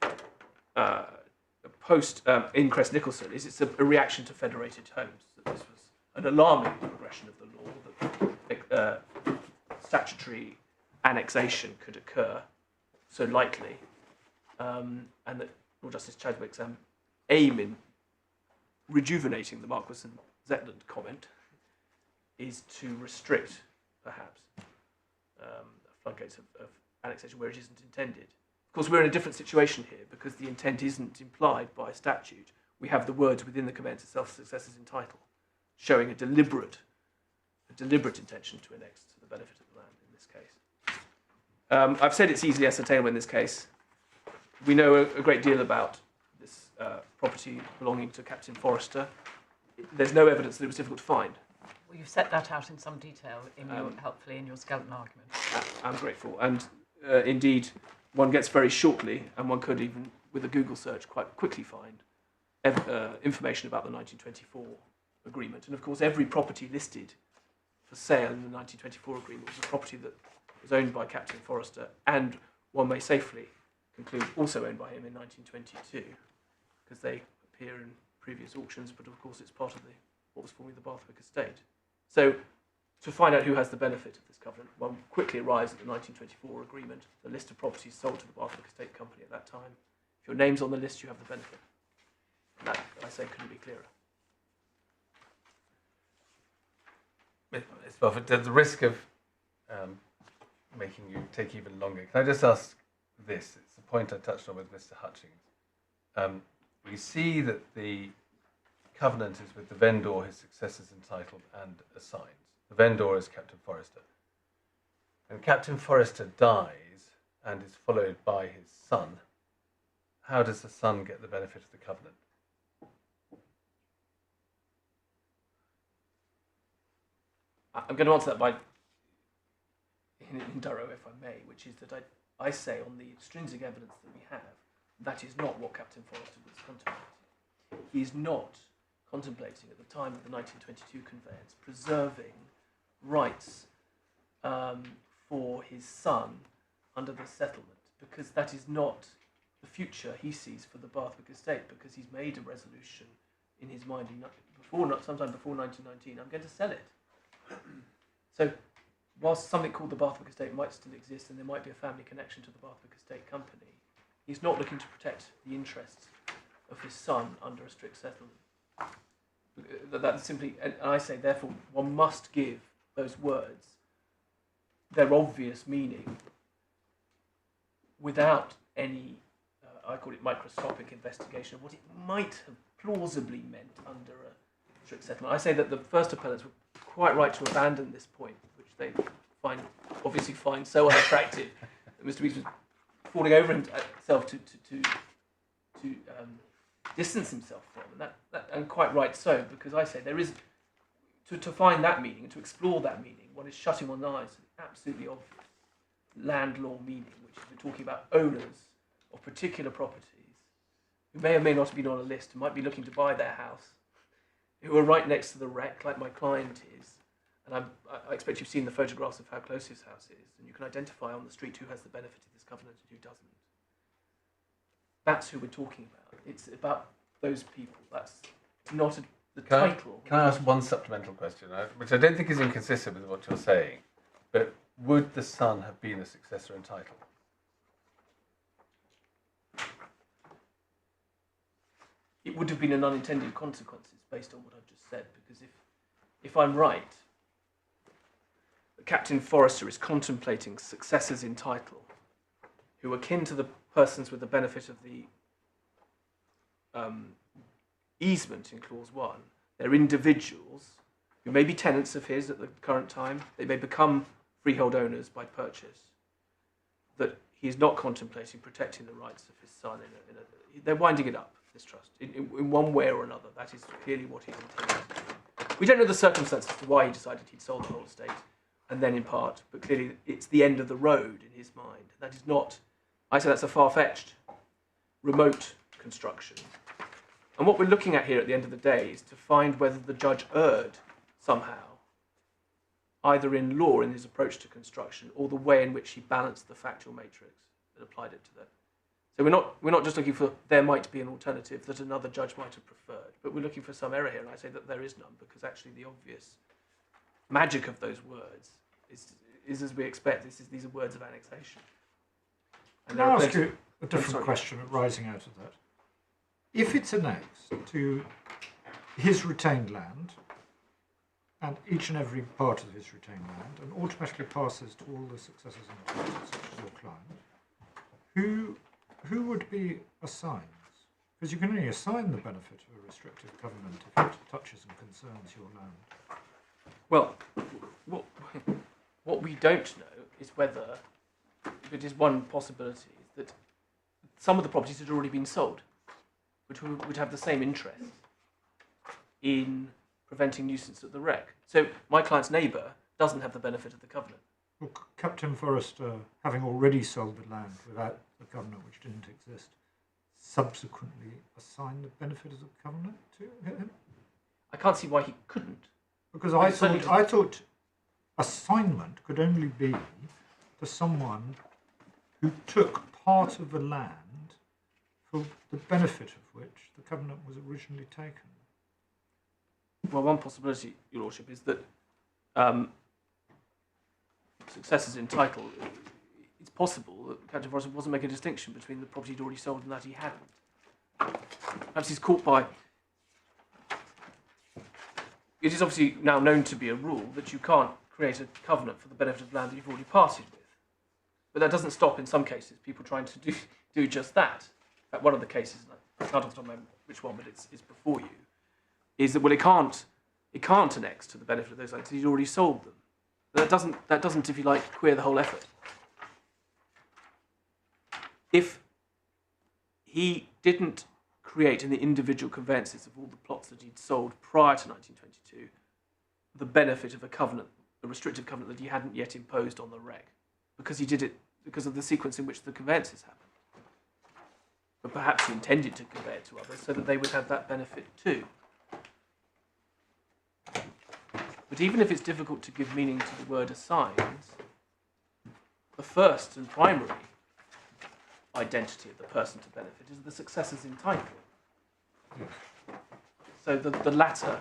in Crest-Nicholson. It's a reaction to federated homes, that this was an alarming progression of the law, that statutory annexation could occur so lightly, and that Lord Justice Chadwick's aim in rejuvenating the Marquis and Zetland comment is to restrict, perhaps, floodgates of annexation where it isn't intended. Of course, we're in a different situation here because the intent isn't implied by statute. We have the words within the conveyance itself, successors in title, showing a deliberate intention to annex to the benefit of the land in this case. I've said it's easily ascertainable in this case. We know a great deal about this property belonging to Captain Forrester. There's no evidence that it was difficult to find. Well, you've set that out in some detail, helpfully in your skeleton argument. I'm grateful. And indeed, one gets very shortly, and one could even, with a Google search, quite quickly find information about the 1924 agreement. And of course, every property listed for sale in the 1924 agreement was a property that was owned by Captain Forrester, and one may safely conclude also owned by him in 1922, because they appear in previous auctions, but of course it's part of what was formerly the Bathwick estate. So to find out who has the benefit of this covenant, one quickly arrives at the 1924 agreement, the list of properties sold to the Bathwick Estate Company at that time. If your name's on the list, you have the benefit. And that, I say, couldn't be clearer. Well, at the risk of making you take even longer, can I just ask this? It's the point I touched on with Mr. Hutchings. We see that the covenant is with the vendor, his successors entitled and assigns. The vendor is Captain Forrester. And Captain Forrester dies and is followed by his son. How does the son get the benefit of the covenant? I'm going to answer that by in Durrow, if I may, which is that I say on the extrinsic evidence that we have, that is not what Captain Forrester was contemplating. He is not contemplating at the time of the 1922 conveyance preserving rights for his son under the settlement, because that is not the future he sees for the Bathwick estate, because he's made a resolution in his mind sometime before 1919, I'm going to sell it. So whilst something called the Bathwick estate might still exist and there might be a family connection to the Bathwick estate company, he's not looking to protect the interests of his son under a strict settlement. That's simply, and I say, therefore, one must give those words their obvious meaning without any, I call it microscopic investigation of what it might have plausibly meant under a strict settlement. I say that the first appellants were quite right to abandon this point, which they obviously find so unattractive that Mr. Weeks was falling over himself to distance himself from, and quite right so, because I say there is, to find that meaning and to explore that meaning, one is shutting one's eyes to the absolutely obvious land law meaning, which is we're talking about owners of particular properties who may or may not have been on a list, who might be looking to buy their house, who are right next to the wreck, like my client is. And I expect you've seen the photographs of how close his house is, and you can identify on the street who has the benefit of this covenant and who doesn't. That's who we're talking about. It's about those people. That's not the title. Can I ask one supplemental question, which I don't think is inconsistent with what you're saying, but would the son have been a successor in title? It would have been an unintended consequences based on what I've just said, because if I'm right, Captain Forrester is contemplating successors in title who are akin to the persons with the benefit of the easement in Clause 1. They're individuals who may be tenants of his at the current time. They may become freehold owners by purchase. That he is not contemplating protecting the rights of his son. They're winding it up, this trust, in one way or another. That is clearly what he's intended to do. We don't know the circumstances as to why he decided he'd sold the whole estate, and then in part, but clearly it's the end of the road in his mind. That is not, I say that's a far-fetched, remote construction. And what we're looking at here at the end of the day is to find whether the judge erred somehow, either in law in his approach to construction or the way in which he balanced the factual matrix that applied it to that. So we're not just looking for there might be an alternative that another judge might have preferred, but we're looking for some error here, and I say that there is none, because actually the obvious magic of those words is as we expect. These are words of annexation. And Can I ask you a different question arising out of that? if it's annexed to his retained land, and each and every part of his retained land, and automatically passes to all the successors and titles, such as your client, who would be assigned? Because you can only assign the benefit of a restrictive covenant if it touches and concerns your land. Well, what we don't know is whether, it is one possibility, that some of the properties had already been sold, which would have the same interest in preventing nuisance at the wreck. So my client's neighbour doesn't have the benefit of the covenant. Well, Captain Forrester, having already sold the land without the covenant, which didn't exist, subsequently assigned the benefit of the covenant to him? I can't see why he couldn't. Because I thought assignment could only be to someone who took part of the land for the benefit of which the covenant was originally taken. Well, one possibility, Your Lordship, is that successors in title, it's possible that Captain Forrester wasn't making a distinction between the property he'd already sold and that he hadn't. Perhaps he's caught by... It is obviously now known to be a rule that you can't create a covenant for the benefit of land that you've already parted with. But that doesn't stop, in some cases, people trying to do just that. In fact, one of the cases, I can't remember which one, but it's before you, is that, well, it can't annex to the benefit of those lands because he's already sold them. That doesn't, if you like, queer the whole effort. If he didn't create in the individual conveyances of all the plots that he'd sold prior to 1922 the benefit of a covenant, a restrictive covenant that he hadn't yet imposed on the wreck, because he did it because of the sequence in which the conveyances happened. But perhaps he intended to convey it to others so that they would have that benefit too. But even if it's difficult to give meaning to the word assigns, the first and primary identity of the person to benefit is the successors in title. So the latter,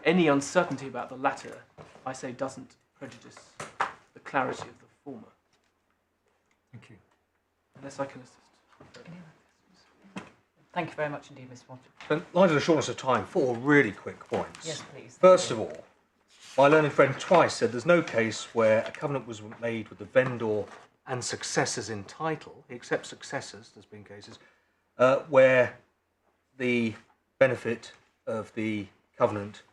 any uncertainty about the latter, I say, doesn't prejudice the clarity of the former. Thank you. Unless I can assist. Thank you very much indeed, Mr. Watson. In light of the shortness of time, 4 really quick points. Yes, please. First of all, my learned friend twice said there's no case where a covenant was made with the vendor and successors in title, except successors, there's been cases, where the benefit of the covenant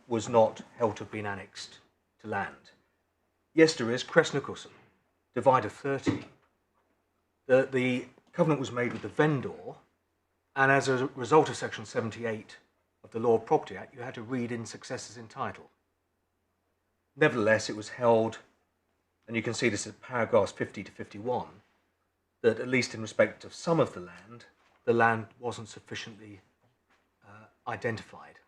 was not held to have been annexed to land. Yes, there is. Crest Nicholson, Divider 30. The covenant was made with the vendor, and as a result of Section 78 of the Law of Property Act, you had to read in successors in title. Nevertheless, it was held, and you can see this at paragraphs 50 to 51, that at least in respect of some of the land wasn't sufficiently identified.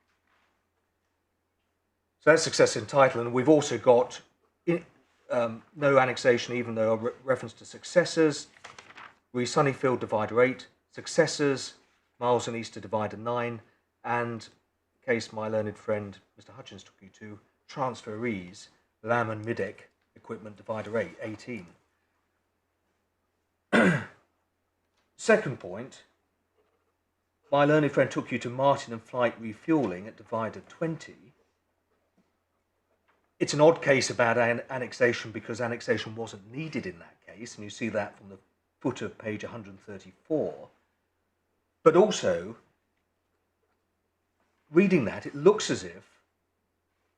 So that's successor in title, and we've also got no annexation, even though a reference to successors, re Sunnyfield Divider 8, successors, Miles and Easter Divider 9, and case my learned friend Mr. Hutchins took you to, transferees, Lamb and Middeck Equipment Divider 18. Second point, my learned friend took you to Martin and Flight Refueling at Divider 20. It's an odd case about annexation because annexation wasn't needed in that case, and you see that from the footer of page 134. But also, reading that, it looks as if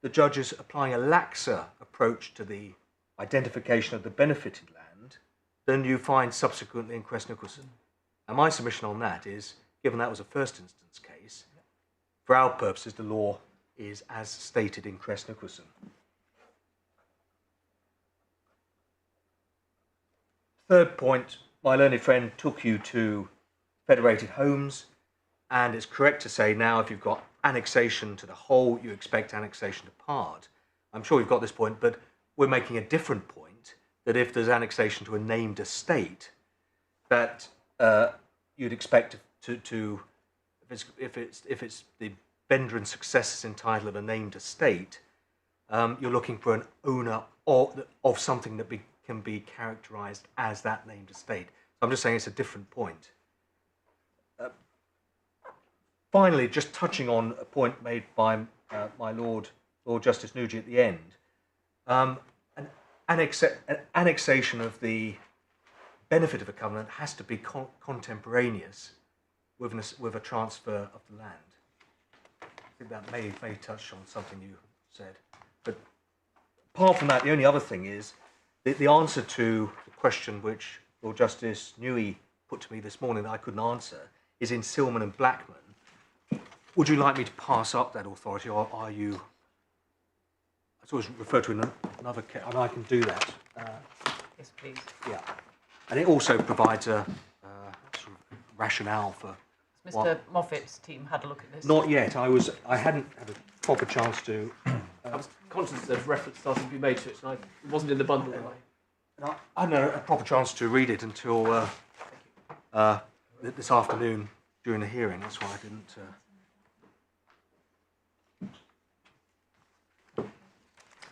the judge is applying a laxer approach to the identification of the benefited land than you find subsequently in Crest Nicholson. And my submission on that is, given that was a first instance case, for our purposes, the law is as stated in Crest Nicholson. Third point, my learned friend took you to Federated Homes, and it's correct to say now if you've got annexation to the whole, you expect annexation to part. I'm sure you've got this point, but we're making a different point, that if there's annexation to a named estate, that you'd expect to if it's the vendor and successors in title of a named estate, you're looking for an owner of something that can be characterised as that named estate. I'm just saying it's a different point. Finally, just touching on a point made by my Lord Justice Nugee at the end, an annexation of the benefit of a covenant has to be contemporaneous with a transfer of the land. I think that may touch on something you said. But apart from that, the only other thing is the answer to the question which Lord Justice Newey put to me this morning that I couldn't answer is in Silman and Blackman. Would you like me to pass up that authority, or are you... I always refer to another case, and I can do that. Yes, please. Yeah. And it also provides a sort of rationale for... Has Mr. Moffat's team had a look at this? Not yet. I hadn't had a proper chance to... I was conscious that reference started to be made to it, and it wasn't in the bundle. I hadn't had a proper chance to read it until this afternoon during the hearing. That's why I didn't...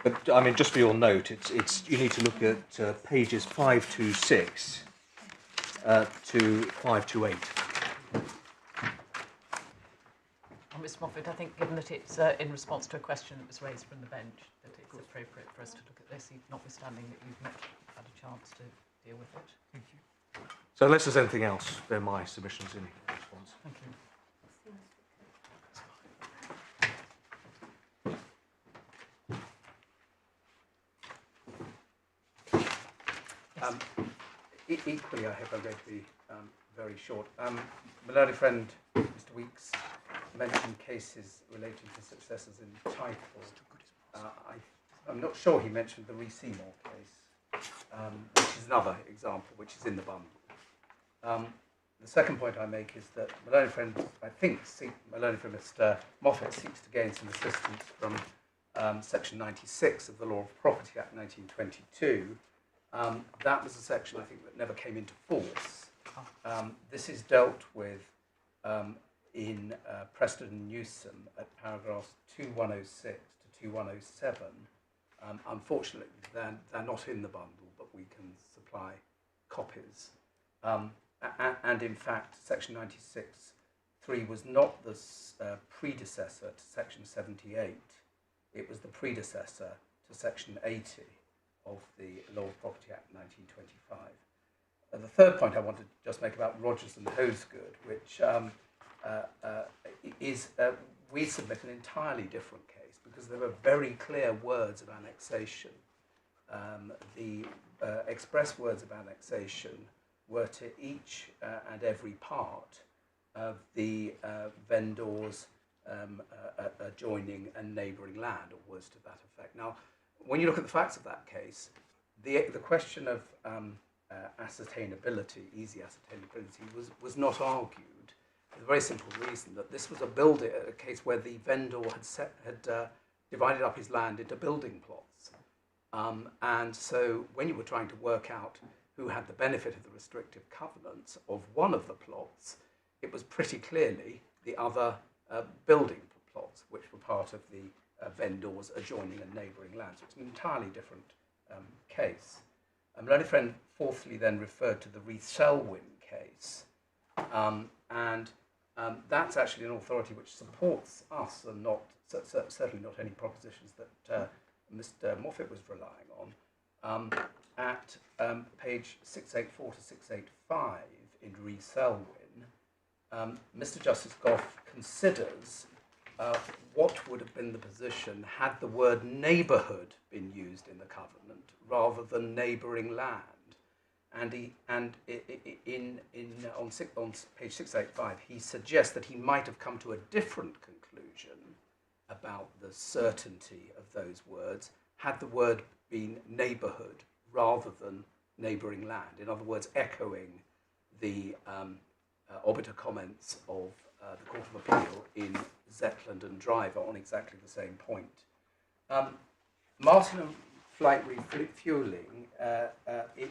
But I mean, just for your note, it's you need to look at pages 526 to 528. Well, Ms. Moffat, I think given that it's in response to a question that was raised from the bench, that it's appropriate for us to look at this, notwithstanding that you've not had a chance to deal with it. Thank you. So unless there's anything else, they're my submissions in response. Thank you. Equally, I hope I'm going to be very short. My learned friend, Mr. Weeks, mentioned cases relating to successors in title. I'm not sure he mentioned the Seymour case, which is another example, which is in the bundle. The second point I make is that my learned friend, my learned friend Mr. Moffat seeks to gain some assistance from Section 96 of the Law of Property Act 1922. That was a section, I think, that never came into force. This is dealt with in Preston and Newsom at paragraphs 2106 to 2107. Unfortunately, they're not in the bundle, but we can supply copies. And in fact, Section 96(3) was not the predecessor to Section 78. It was the predecessor to Section 80 of the Law of Property Act 1925. The third point I want to just make about Rogers and Hosegood, which is we submit an entirely different case because there were very clear words of annexation. The express words of annexation were to each and every part of the vendor's adjoining and neighbouring land, or words to that effect. Now, when you look at the facts of that case, the question of ascertainability, easy ascertainability, was not argued for the very simple reason that this was a case where the vendor had divided up his land into building plots. And so when you were trying to work out who had the benefit of the restrictive covenants of one of the plots, it was pretty clearly the other building plots, which were part of the vendors adjoining and neighbouring land. So it's an entirely different case. My learned friend fourthly then referred to the Selwyn case, and that's actually an authority which supports us and not certainly not any propositions that Mr. Moffat was relying on. At page 684 to 685 in Selwyn, Mr. Justice Goff considers what would have been the position had the word neighbourhood been used in the covenant rather than neighbouring land. And on page 685, he suggests that he might have come to a different conclusion about the certainty of those words had the word been neighbourhood rather than neighbouring land. In other words, echoing the obiter comments of the Court of Appeal in Zetland and Driver on exactly the same point. Martin and flight refuelling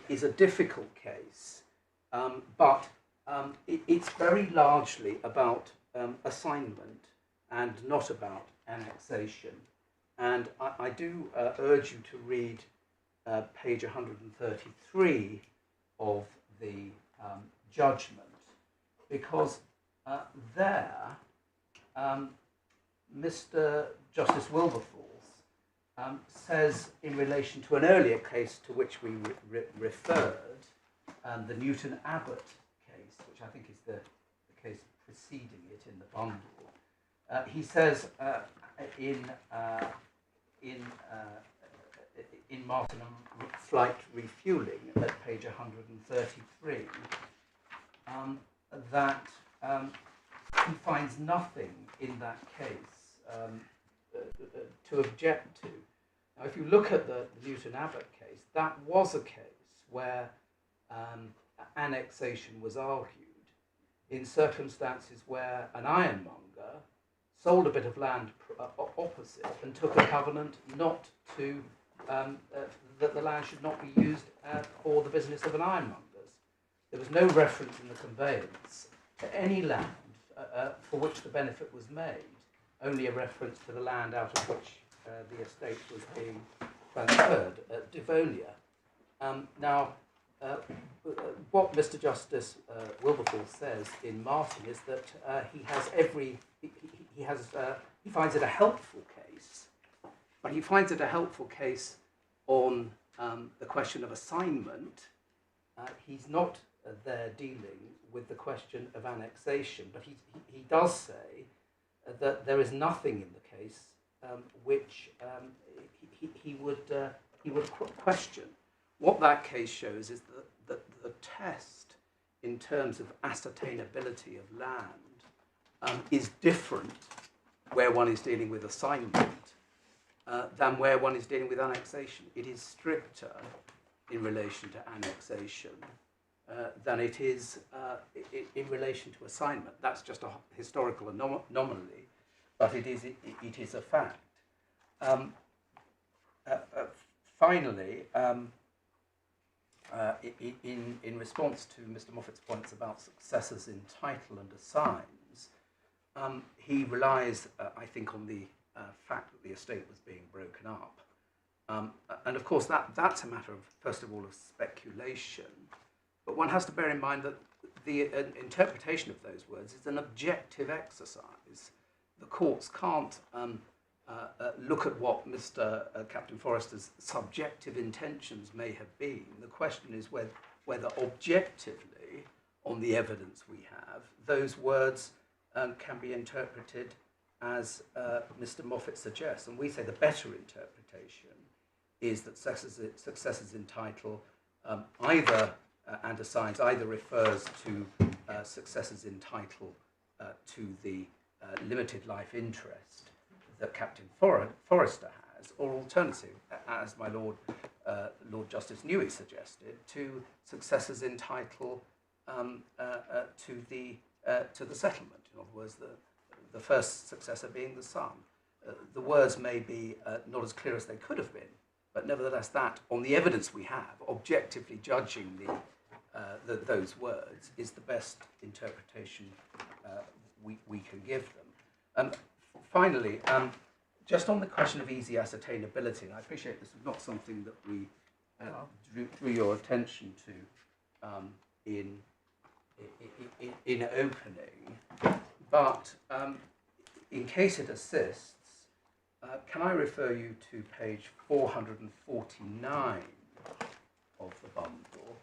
is a difficult case, but it's very largely about assignment and not about annexation. And I do urge you to read page 133 of the judgment, because there Mr. Justice Wilberforce says in relation to an earlier case to which we referred, the Newton Abbott case, which I think is the case preceding it in the bundle, he says in Martin and Flight Refueling at page 133 that he finds nothing in that case to object to. Now, if you look at the Newton Abbott case, that was a case where annexation was argued in circumstances where an ironmonger sold a bit of land opposite and took a covenant not to that the land should not be used for the business of an ironmonger's. There was no reference in the conveyance to any land for which the benefit was made, only a reference to the land out of which the estate was being transferred at Devonia. Now, what Mr. Justice Wilberforce says in Martin is that he finds it a helpful case, but he finds it a helpful case on the question of assignment. He's not there dealing with the question of annexation, but he does say that there is nothing in the case which he would question. What that case shows is that the test in terms of ascertainability of land is different where one is dealing with assignment than where one is dealing with annexation. It is stricter in relation to annexation than it is in relation to assignment. That's just a historical anomaly, but it is a fact. Finally, in response to Mr. Moffat's points about successors in title and assigns, he relies, I think, on the fact that the estate was being broken up. And of course, that's a matter of, first of all, of speculation. But one has to bear in mind that the interpretation of those words is an objective exercise. The courts can't look at what Mr. Captain Forrester's subjective intentions may have been. The question is whether objectively, on the evidence we have, those words can be interpreted as Mr. Moffat suggests. And we say the better interpretation is that successors in title either and assigns either refers to successors in title to the limited life interest that Captain Forrester has, or alternative, as my Lord Justice Newey suggested, to successors in title to the settlement. In other words, the first successor being the son. The words may be not as clear as they could have been, but nevertheless, that on the evidence we have, objectively judging those words, is the best interpretation we can give them. Finally, just on the question of easy ascertainability, and I appreciate this is not something that we drew your attention to in opening, but in case it assists, can I refer you to page 449 of the bundle?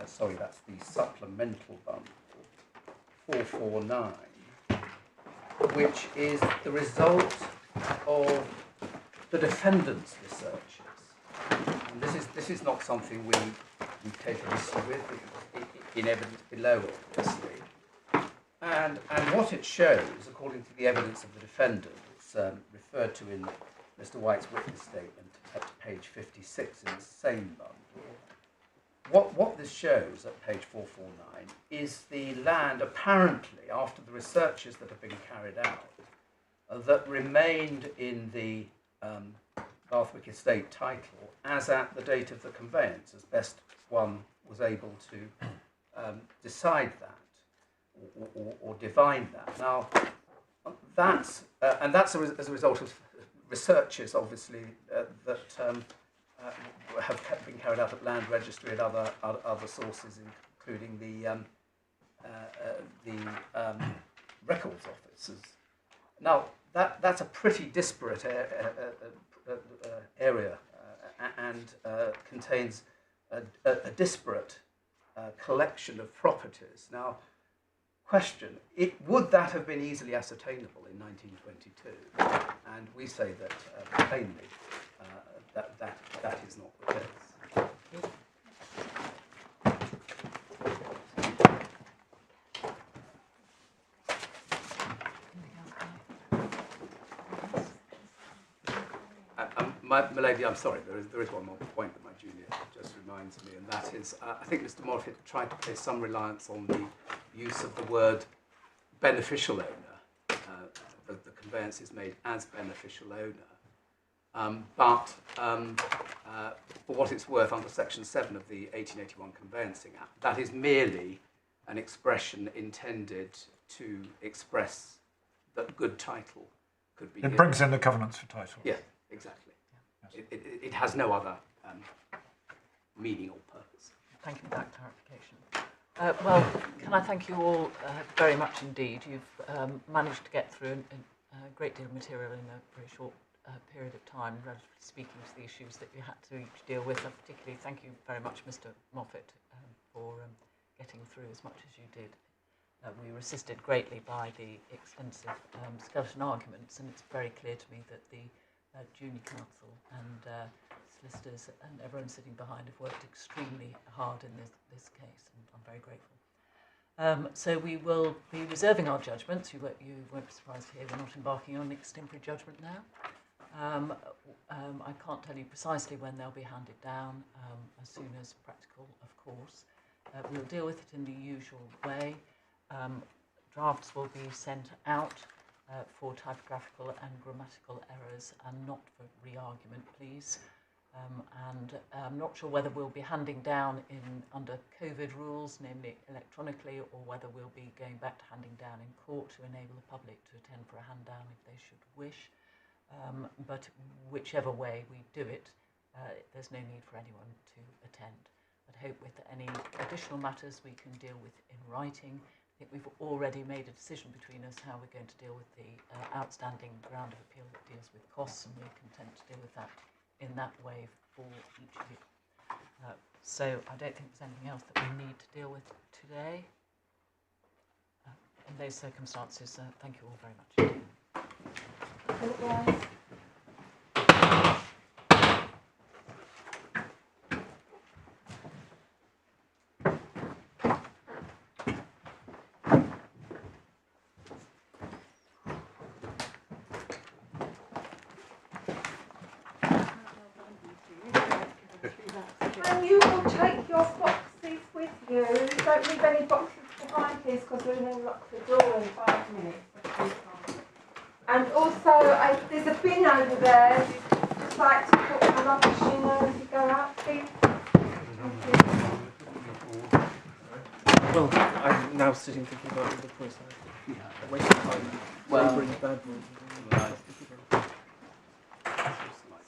Sorry, that's the supplemental bundle, 449. Which is the result of the defendants' researches. And this is not something we take an issue with, because in evidence below, obviously. And what it shows, according to the evidence of the defendants, referred to in Mr. White's witness statement at page 56 in the same bundle, what this shows at page 449 is the land, apparently, after the researches that have been carried out, that remained in the Bathwick estate title as at the date of the conveyance, as best one was able to decide that or divine that. Now, that's as a result of researches, obviously, that have been carried out at land registry and other sources, including the records offices. Now that's a pretty disparate area and contains a disparate collection of properties. Now, question: would that have been easily ascertainable in 1922? And we say that plainly that is not the case. My lady, I'm sorry, there is one more point that my junior just reminds me, and that is, I think Mr. Moffat tried to place some reliance on the use of the word beneficial owner. The conveyance is made as beneficial owner. But for what it's worth, under Section 7 of the 1881 Conveyancing Act, that is merely an expression intended to express that good title could be It given. brings in the covenants for title. Yeah, exactly. It has no other meaning or purpose. Thank you for that clarification. Well, can I thank you all very much indeed. You've managed to get through a great deal of material in a very short period of time, relatively speaking to the issues that you had to each deal with. And particularly thank you very much, Mr. Moffat, for getting through as much as you did. We were assisted greatly by the extensive skeleton arguments, and it's very clear to me that the junior counsel and solicitors and everyone sitting behind have worked extremely hard in this case, and I'm very grateful. So we will be reserving our judgments. You won't be surprised to hear we're not embarking on extemporary judgment now. I can't tell you precisely when they'll be handed down, as soon as practical, of course. We'll deal with it in the usual way. Drafts will be sent out for typographical and grammatical errors and not for re-argument, please. And I'm not sure whether we'll be handing down under COVID rules, namely electronically, or whether we'll be going back to handing down in court to enable the public to attend for a hand down if they should wish. But whichever way we do it, there's no need for anyone to attend. I'd hope with any additional matters we can deal with in writing. I think we've already made a decision between us how we're going to deal with the outstanding ground of appeal that deals with costs, and we're content to deal with that in that way for each of you. So I don't think there's anything else that we need to deal with today. In those circumstances, thank you all very much. And you will take your boxes with you. Don't leave any boxes behind, please, because we're going to lock the door in 5 minutes. And also, there's a bin over there. Just like to put my rubbish in there as you go out, please. Well, I'm now sitting thinking about all the points I wasted time. Well, bad